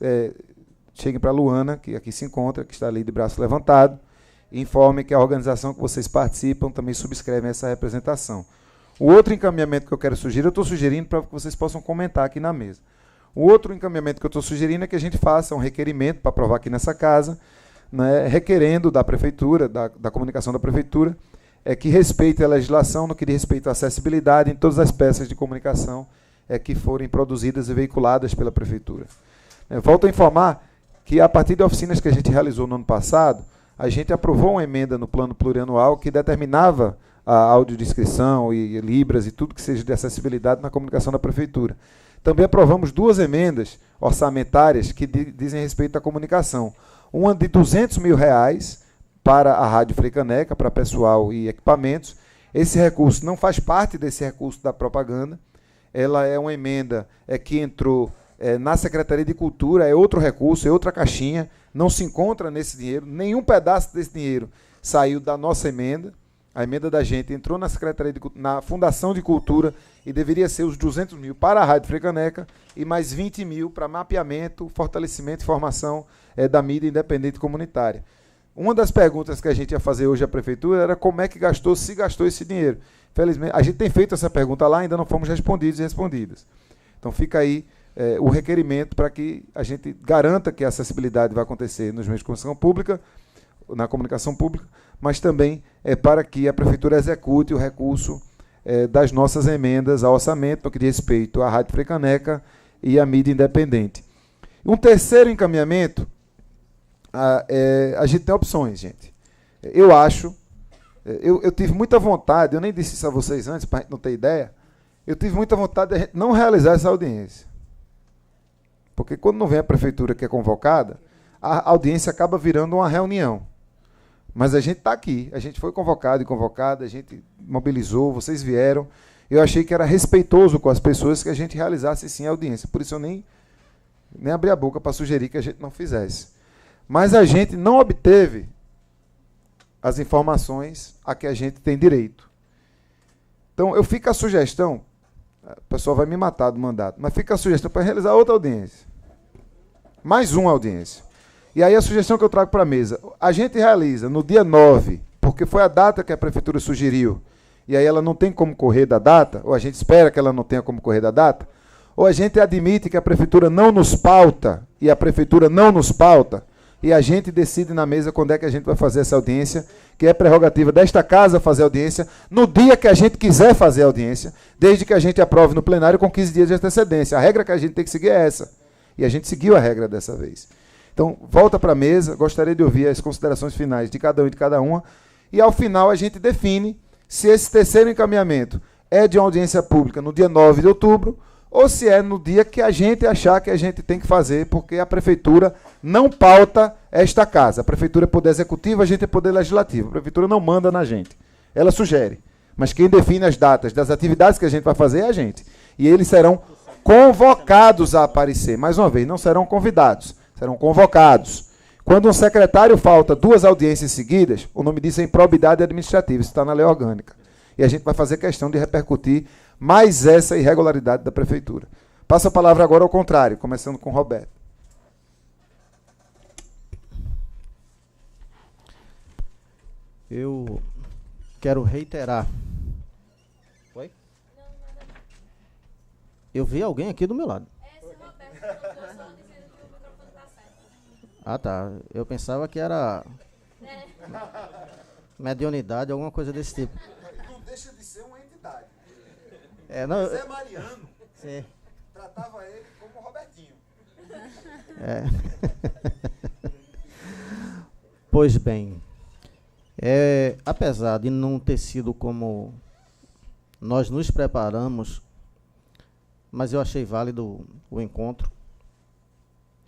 cheguem para a Luana, que aqui se encontra, que está ali de braço levantado, e informem que a organização que vocês participam também subscreve essa representação. O outro encaminhamento que eu quero sugerir, eu estou sugerindo para que vocês possam comentar aqui na mesa. O outro encaminhamento que eu estou sugerindo é que a gente faça um requerimento para aprovar aqui nessa casa, né, requerendo da prefeitura, da comunicação da prefeitura, que respeite a legislação no que diz respeito à acessibilidade em todas as peças de comunicação que forem produzidas e veiculadas pela prefeitura. Volto a informar que, a partir de oficinas que a gente realizou no ano passado, a gente aprovou uma emenda no plano plurianual que determinava a audiodescrição e libras e tudo que seja de acessibilidade na comunicação da prefeitura. Também aprovamos 2 emendas orçamentárias que dizem respeito à comunicação. Uma de R$200 mil para a Rádio Freicaneca, para pessoal e equipamentos, Esse recurso não faz parte desse recurso da propaganda. Ela é uma emenda que entrou na Secretaria de Cultura, é outro recurso, é outra caixinha, não se encontra nesse dinheiro, nenhum pedaço desse dinheiro saiu da nossa emenda. A emenda da gente entrou na Secretaria na Fundação de Cultura e deveria ser os 200 mil para a Rádio Frecaneca e mais 20 mil para mapeamento, fortalecimento e formação da mídia independente comunitária. Uma das perguntas que a gente ia fazer hoje à Prefeitura era como é que gastou, se gastou esse dinheiro. Infelizmente, a gente tem feito essa pergunta lá, ainda não fomos respondidos e respondidas. Então fica aí o requerimento para que a gente garanta que a acessibilidade vai acontecer nos meios de comunicação pública, na comunicação pública, mas também para que a Prefeitura execute o recurso das nossas emendas ao orçamento, no que diz respeito à Rádio Frecaneca e à mídia independente. Um terceiro encaminhamento, a gente tem opções, gente. Eu acho, eu tive muita vontade, eu nem disse isso a vocês antes, para a gente não ter ideia, eu tive muita vontade de a gente não realizar essa audiência. Porque quando não vem a Prefeitura que é convocada, a audiência acaba virando uma reunião. Mas a gente está aqui, a gente foi convocado e convocada, a gente mobilizou, vocês vieram. Eu achei que era respeitoso com as pessoas que a gente realizasse sim a audiência. Por isso eu nem abri a boca para sugerir que a gente não fizesse. Mas a gente não obteve as informações a que a gente tem direito. Então, eu fico a sugestão, o pessoal vai me matar do mandato, mas fica a sugestão para realizar outra audiência. Mais uma audiência. E aí a sugestão que eu trago para a mesa, a gente realiza no dia 9, porque foi a data que a Prefeitura sugeriu, e aí ela não tem como correr da data, ou a gente espera que ela não tenha como correr da data, ou a gente admite que a Prefeitura não nos pauta, e a Prefeitura não nos pauta, e a gente decide na mesa quando é que a gente vai fazer essa audiência, que é prerrogativa desta casa fazer audiência, no dia que a gente quiser fazer audiência, desde que a gente aprove no plenário com 15 dias de antecedência. A regra que a gente tem que seguir é essa. E a gente seguiu a regra dessa vez. Então, volta para a mesa, gostaria de ouvir as considerações finais de cada um e de cada uma, e ao final a gente define se esse terceiro encaminhamento é de uma audiência pública no dia 9 de outubro, ou se é no dia que a gente achar que a gente tem que fazer, porque a Prefeitura não pauta esta casa. A Prefeitura é poder executivo, a gente é poder legislativo. A Prefeitura não manda na gente. Ela sugere. Mas quem define as datas das atividades que a gente vai fazer é a gente. E eles serão convocados a aparecer. Mais uma vez, não serão convidados, serão convocados. Quando um secretário falta 2 audiências seguidas, o nome disso é improbidade administrativa, isso está na lei orgânica. E a gente vai fazer questão de repercutir mais essa irregularidade da Prefeitura. Passo a palavra agora ao contrário, começando com o Roberto. Eu quero reiterar. Oi? Eu vi alguém aqui do meu lado. Ah, tá. Eu pensava que era mediunidade, alguma coisa desse tipo. Não deixa de ser uma entidade. Não, Zé Mariano sim. tratava ele como Robertinho. Pois bem, apesar de não ter sido como nós nos preparamos, mas eu achei válido o encontro,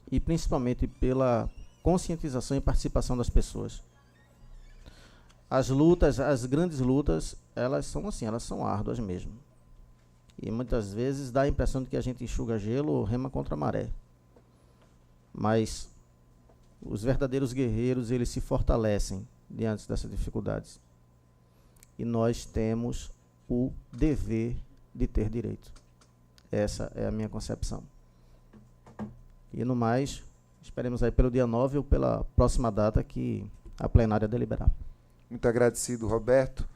e principalmente pela conscientização e participação das pessoas. As lutas, as grandes lutas, elas são assim, elas são árduas mesmo. E muitas vezes dá a impressão de que a gente enxuga gelo ou rema contra a maré. Mas os verdadeiros guerreiros, eles se fortalecem diante dessas dificuldades. E nós temos o dever de ter direito. Essa é a minha concepção. E no mais, esperemos aí pelo dia 9 ou pela próxima data que a plenária deliberar. Muito agradecido, Roberto.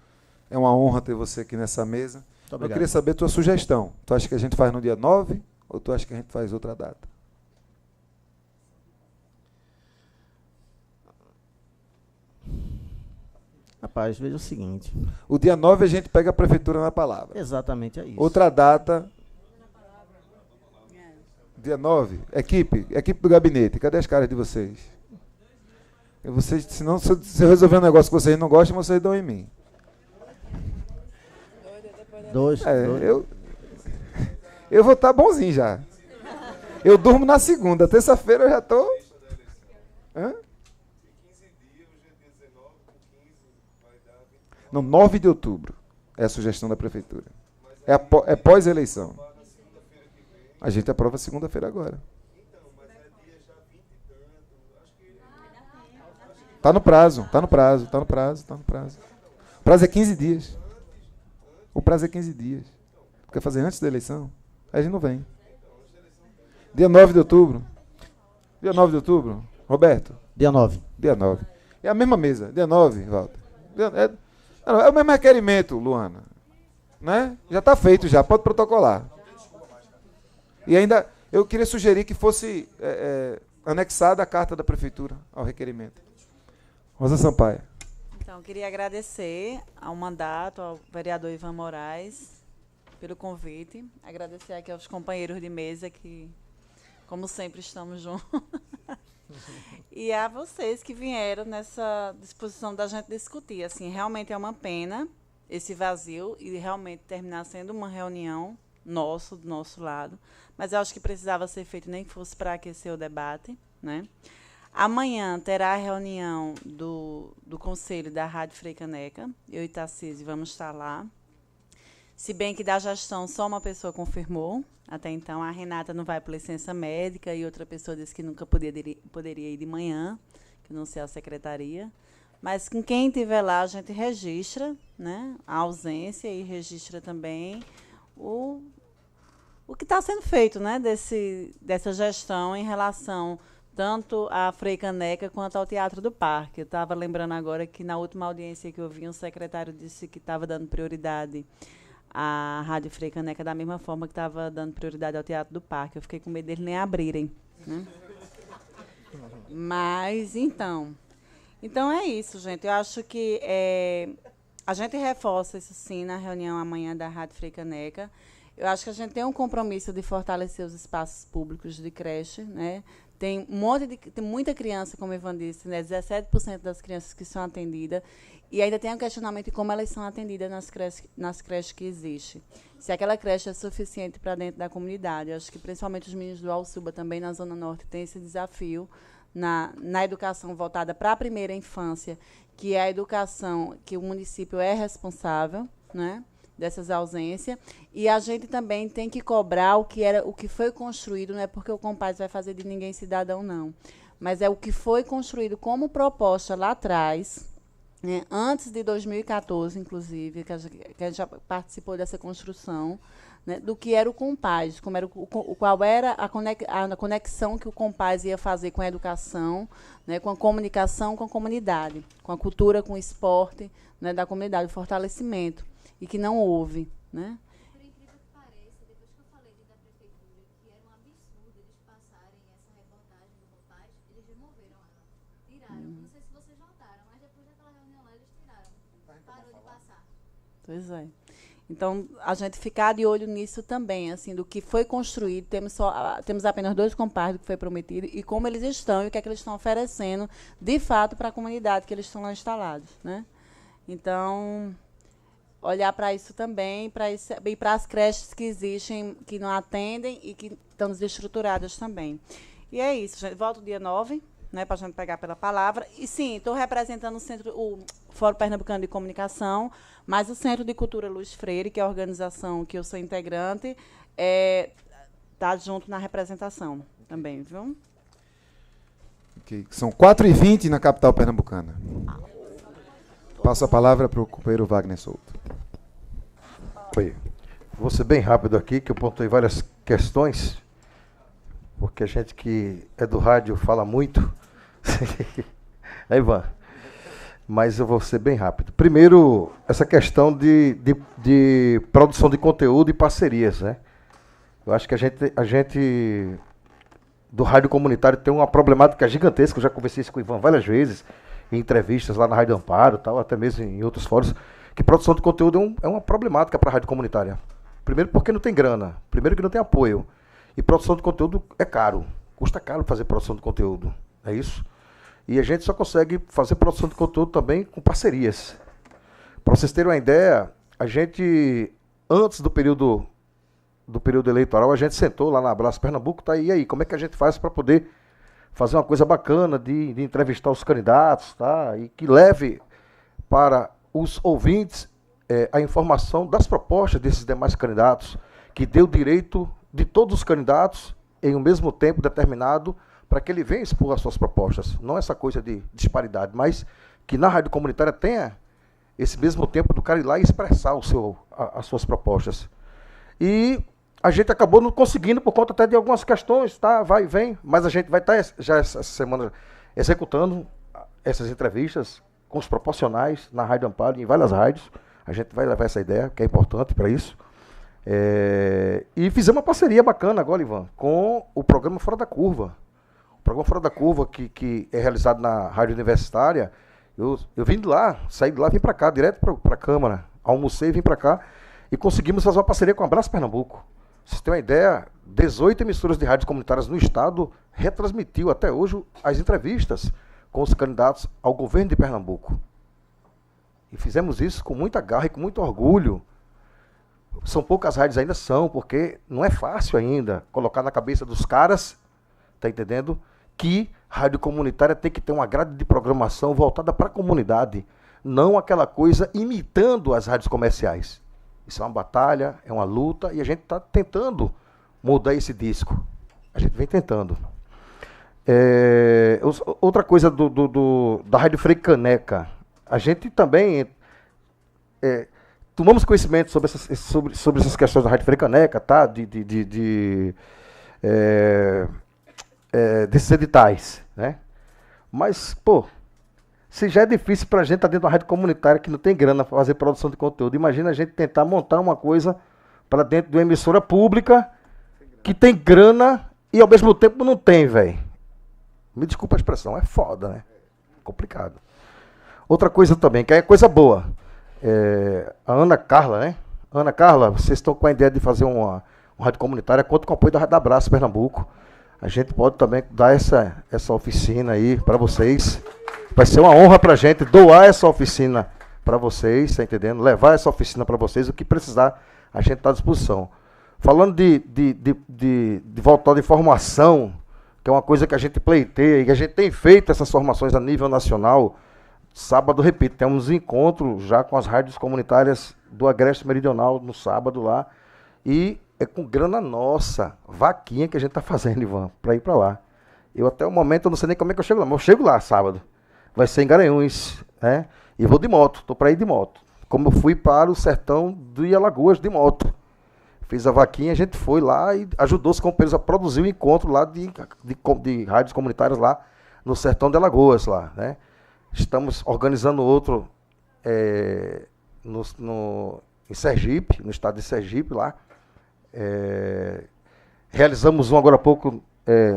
É uma honra ter você aqui nessa mesa. Muito obrigado. Eu queria saber a tua sugestão. Tu acha que a gente faz no dia 9 ou tu acha que a gente faz outra data? Rapaz, veja o seguinte. O dia 9 a gente pega a Prefeitura na palavra. Exatamente, é isso. Outra data... Dia 9, equipe do gabinete, cadê as caras de vocês? Vocês, senão, se eu resolver um negócio que vocês não gostam, vocês dão em mim. Eu vou estar bonzinho já. Eu durmo na segunda, terça-feira eu já estou... Não, 9 de outubro. É a sugestão da prefeitura. É pós-eleição. A gente aprova segunda-feira agora. Está no prazo. O prazo é 15 dias. Quer fazer antes da eleição? Aí a gente não vem. Dia 9 de outubro. Roberto? Dia 9. É a mesma mesa. Dia 9, Walter. É o mesmo requerimento, Luana. Né? Já está feito, já. Pode protocolar. E ainda, eu queria sugerir que fosse anexada a carta da prefeitura ao requerimento. Rosa Sampaio. Então, queria agradecer ao mandato, ao vereador Ivan Moraes, pelo convite. Agradecer aqui aos companheiros de mesa que, como sempre, estamos juntos. E a vocês que vieram nessa disposição da gente discutir. Assim, realmente é uma pena esse vazio e realmente terminar sendo uma reunião do nosso lado. Mas eu acho que precisava ser feito, nem que fosse para aquecer o debate, né? Amanhã terá a reunião do Conselho da Rádio Frei Caneca. Eu e Tarcísio vamos estar lá. Se bem que da gestão só uma pessoa confirmou. Até então, a Renata não vai por licença médica e outra pessoa disse que nunca poderia ir de manhã, que não sei a secretaria. Mas com quem estiver lá, a gente registra, né, a ausência e registra também o que está sendo feito, né, dessa gestão em relação tanto à Frei Caneca quanto ao Teatro do Parque. Eu estava lembrando agora que na última audiência que eu vi, um secretário disse que estava dando prioridade à Rádio Frei Caneca da mesma forma que estava dando prioridade ao Teatro do Parque. Eu fiquei com medo deles nem abrirem, né? Mas, então é isso, gente. Eu acho que a gente reforça isso, sim, na reunião amanhã da Rádio Frei Caneca. Eu acho que a gente tem um compromisso de fortalecer os espaços públicos de creche, né? Tem muita criança, como o Ivan disse, né? 17% das crianças que são atendidas. E ainda tem um questionamento de como elas são atendidas nas creches que existem. Se aquela creche é suficiente para dentro da comunidade. Eu acho que, principalmente, os meninos do Alçuba, também na Zona Norte, têm esse desafio na educação voltada para a primeira infância, que é a educação que o município é responsável, né, dessas ausências. E a gente também tem que cobrar o que foi construído, não é porque o Compaz vai fazer de ninguém cidadão, não. Mas é o que foi construído como proposta lá atrás, né, antes de 2014, inclusive, que a gente já participou dessa construção, né, do que era o Compaz, qual era a conexão que o Compaz ia fazer com a educação, né, com a comunicação com a comunidade, com a cultura, com o esporte, né, da comunidade, o fortalecimento, e que não houve, né? Por incrível que pareça, depois que eu falei da prefeitura que era um absurdo eles passarem essa reportagem do Compaz, eles removeram ela, tiraram. Não sei se vocês notaram, mas depois daquela reunião lá eles tiraram, parou de passar. Pois é. Então, a gente ficar de olho nisso também, assim, do que foi construído. Temos apenas 2 Compaz do que foi prometido e como eles estão e o que é que eles estão oferecendo, de fato, para a comunidade que eles estão lá instalados, né? Então, olhar para isso também, e para as creches que existem, que não atendem e que estão desestruturadas também. E é isso, gente. Volto dia 9, né, para a gente pegar pela palavra. E, sim, estou representando o Fórum Pernambucano de Comunicação, mas o Centro de Cultura Luiz Freire, que é a organização que eu sou integrante, está junto na representação também, viu? Okay. São 4h20 na capital pernambucana. Passo a palavra para o companheiro Wagner Souto. Oi. Vou ser bem rápido aqui, que eu pontuei várias questões, porque a gente que é do rádio fala muito. É, Ivan. Mas eu vou ser bem rápido. Primeiro, essa questão de produção de conteúdo e parcerias, né? Eu acho que a gente do rádio comunitário tem uma problemática gigantesca. Eu já conversei isso com o Ivan várias vezes, em entrevistas lá na Rádio Amparo, tal, até mesmo em outros fóruns, que produção de conteúdo é uma problemática para a rádio comunitária. Primeiro porque não tem grana, primeiro que não tem apoio. E produção de conteúdo é caro, custa caro fazer produção de conteúdo, é isso? E a gente só consegue fazer produção de conteúdo também com parcerias. Para vocês terem uma ideia, a gente, antes do período eleitoral, a gente sentou lá na Abraço Pernambuco, tá? E aí, como é que a gente faz para poder fazer uma coisa bacana de entrevistar os candidatos, tá? E que leve para os ouvintes a informação das propostas desses demais candidatos, que dê o direito de todos os candidatos, em um mesmo tempo determinado, para que ele venha expor as suas propostas. Não essa coisa de disparidade, mas que na rádio comunitária tenha esse mesmo tempo do cara ir lá e expressar as suas propostas. E a gente acabou não conseguindo por conta até de algumas questões, tá? Vai e vem, mas a gente vai estar já essa semana executando essas entrevistas com os proporcionais na Rádio Amparo, em várias rádios. A gente vai levar essa ideia, que é importante para isso. E fizemos uma parceria bacana agora, Ivan, com o programa Fora da Curva. O programa Fora da Curva, que é realizado na Rádio Universitária. Eu vim de lá, saí de lá, vim para cá, direto para a Câmara. Almocei e vim para cá. E conseguimos fazer uma parceria com a Abraço Pernambuco. Vocês têm uma ideia, 18 emissoras de rádios comunitárias no estado retransmitiu até hoje as entrevistas com os candidatos ao governo de Pernambuco. E fizemos isso com muita garra e com muito orgulho. São poucas rádios ainda, porque não é fácil ainda colocar na cabeça dos caras, tá entendendo? Que rádio comunitária tem que ter uma grade de programação voltada para a comunidade, não aquela coisa imitando as rádios comerciais. Isso é uma batalha, é uma luta, e a gente está tentando mudar esse disco. A gente vem tentando. Outra coisa da Rádio Frei Caneca, a gente também tomamos conhecimento sobre essas questões da Rádio Frei Caneca, tá? Desses editais, né? Mas, pô, se já é difícil para a gente estar dentro de uma rádio comunitária que não tem grana para fazer produção de conteúdo, imagina a gente tentar montar uma coisa para dentro de uma emissora pública que tem grana e ao mesmo tempo não tem, velho. Me desculpa a expressão, é foda, né? Complicado. Outra coisa também, que é coisa boa. A Ana Carla, né? Ana Carla, vocês estão com a ideia de fazer uma rádio comunitária, conta com o apoio da Abraço Pernambuco. A gente pode também dar essa oficina aí para vocês. Vai ser uma honra para a gente doar essa oficina para vocês, tá entendendo? Levar essa oficina para vocês, o que precisar, a gente está à disposição. Falando de voltar de formação, que é uma coisa que a gente pleiteia, e que a gente tem feito essas formações a nível nacional. Sábado, repito, temos um encontro já com as rádios comunitárias do Agreste Meridional no sábado lá, e é com grana nossa, vaquinha que a gente está fazendo, Ivan, para ir para lá. Eu até o momento eu não sei nem como é que eu chego lá, mas eu chego lá sábado. Vai ser em Garanhuns, né? E vou de moto, estou para ir de moto. Como eu fui para o sertão de Alagoas de moto. Fiz a vaquinha, a gente foi lá e ajudou os companheiros a produzir um encontro lá de rádios comunitárias lá no sertão de Alagoas, lá, né? Estamos organizando outro em Sergipe, no estado de Sergipe, lá. Realizamos um agora há pouco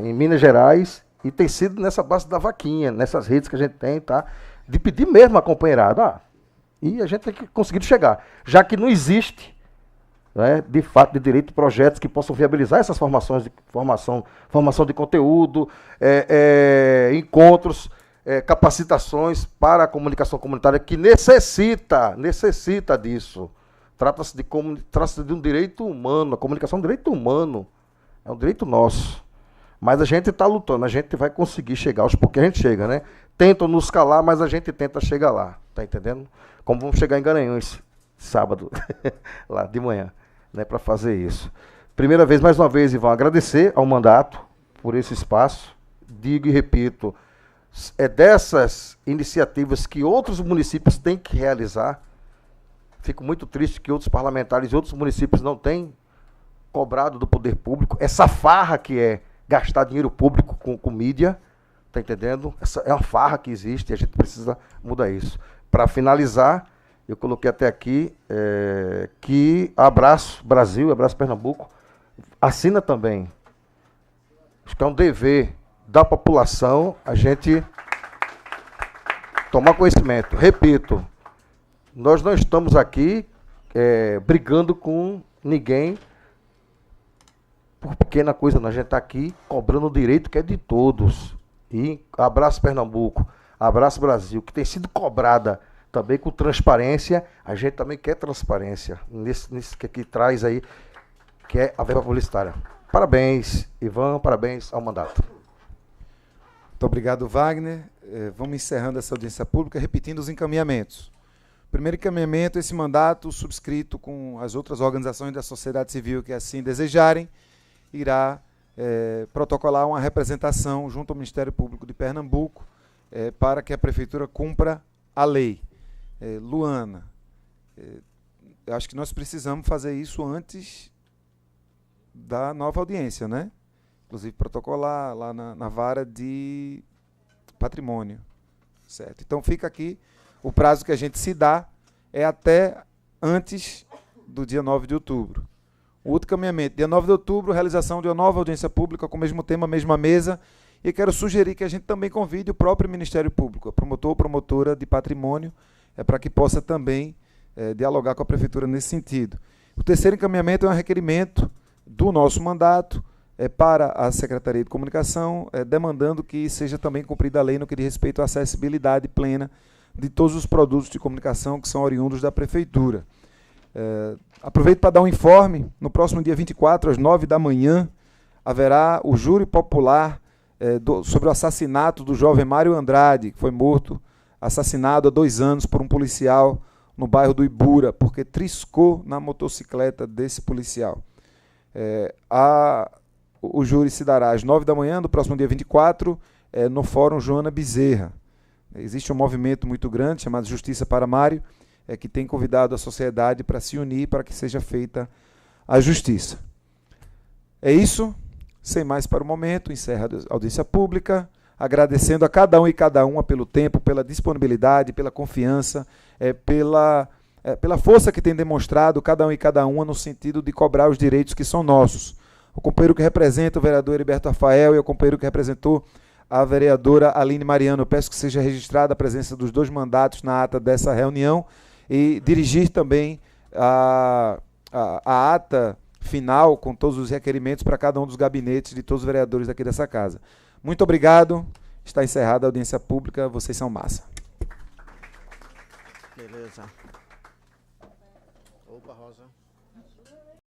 em Minas Gerais, e tem sido nessa base da vaquinha, nessas redes que a gente tem, tá? De pedir mesmo a companheirada. E a gente tem que conseguir chegar. Já que não existe, né, de fato, de direito, projetos que possam viabilizar essas formação de conteúdo, encontros, capacitações para a comunicação comunitária, que necessita disso. Trata-se de um direito humano, a comunicação é um direito humano, é um direito nosso. Mas a gente está lutando, a gente vai conseguir chegar, aos poucos a gente chega, né? Tentam nos calar, mas a gente tenta chegar lá, tá entendendo? Como vamos chegar em Garanhuns, sábado, lá de manhã, né, para fazer isso. Primeira vez, mais uma vez, Ivan, agradecer ao mandato por esse espaço. Digo e repito, é dessas iniciativas que outros municípios têm que realizar. Fico muito triste que outros parlamentares e outros municípios não têm cobrado do poder público essa farra que é gastar dinheiro público com mídia, tá entendendo? Essa é uma farra que existe e a gente precisa mudar isso. Para finalizar, eu coloquei até aqui que Abraço Brasil, Abraço Pernambuco, assina também. Acho que é um dever da população a gente tomar conhecimento. Repito, nós não estamos aqui brigando com ninguém por pequena coisa, a gente está aqui cobrando o direito que é de todos. E Abraço Pernambuco, Abraço Brasil, que tem sido cobrada também com transparência, a gente também quer transparência nisso que traz aí, que é a verba publicitária. Parabéns, Ivan, parabéns ao mandato. Muito obrigado, Wagner. Vamos encerrando essa audiência pública, repetindo os encaminhamentos. Primeiro encaminhamento, esse mandato, subscrito com as outras organizações da sociedade civil que assim desejarem, irá protocolar uma representação junto ao Ministério Público de Pernambuco para que a Prefeitura cumpra a lei. Luana, eu acho que nós precisamos fazer isso antes da nova audiência, né? Inclusive protocolar lá na vara de patrimônio. Certo? Então fica aqui, o prazo que a gente se dá é até antes do dia 9 de outubro. O outro caminhamento, dia 9 de outubro, realização de uma nova audiência pública com o mesmo tema, mesma mesa, e quero sugerir que a gente também convide o próprio Ministério Público, a promotor ou promotora de patrimônio, para que possa também dialogar com a Prefeitura nesse sentido. O terceiro encaminhamento é um requerimento do nosso mandato para a Secretaria de Comunicação, demandando que seja também cumprida a lei no que diz respeito à acessibilidade plena de todos os produtos de comunicação que são oriundos da Prefeitura. Aproveito para dar um informe. No próximo dia 24, às 9 da manhã, haverá o júri popular sobre o assassinato do jovem Mário Andrade, que foi morto, assassinado há 2 anos por um policial no bairro do Ibura, porque triscou na motocicleta desse policial. O júri se dará às 9 da manhã, do próximo dia 24, no Fórum Joana Bezerra. Existe um movimento muito grande, chamado Justiça para Mário, que tem convidado a sociedade para se unir para que seja feita a justiça. É isso. Sem mais para o momento, encerra a audiência pública, agradecendo a cada um e cada uma pelo tempo, pela disponibilidade, pela confiança, pela força que tem demonstrado cada um e cada uma no sentido de cobrar os direitos que são nossos. O companheiro que representa o vereador Heriberto Rafael e o companheiro que representou a vereadora Aline Mariano, eu peço que seja registrada a presença dos 2 mandatos na ata dessa reunião e dirigir também a ata final com todos os requerimentos para cada um dos gabinetes de todos os vereadores daqui dessa casa. Muito obrigado. Está encerrada a audiência pública. Vocês são massa. Beleza. Opa, Rosa.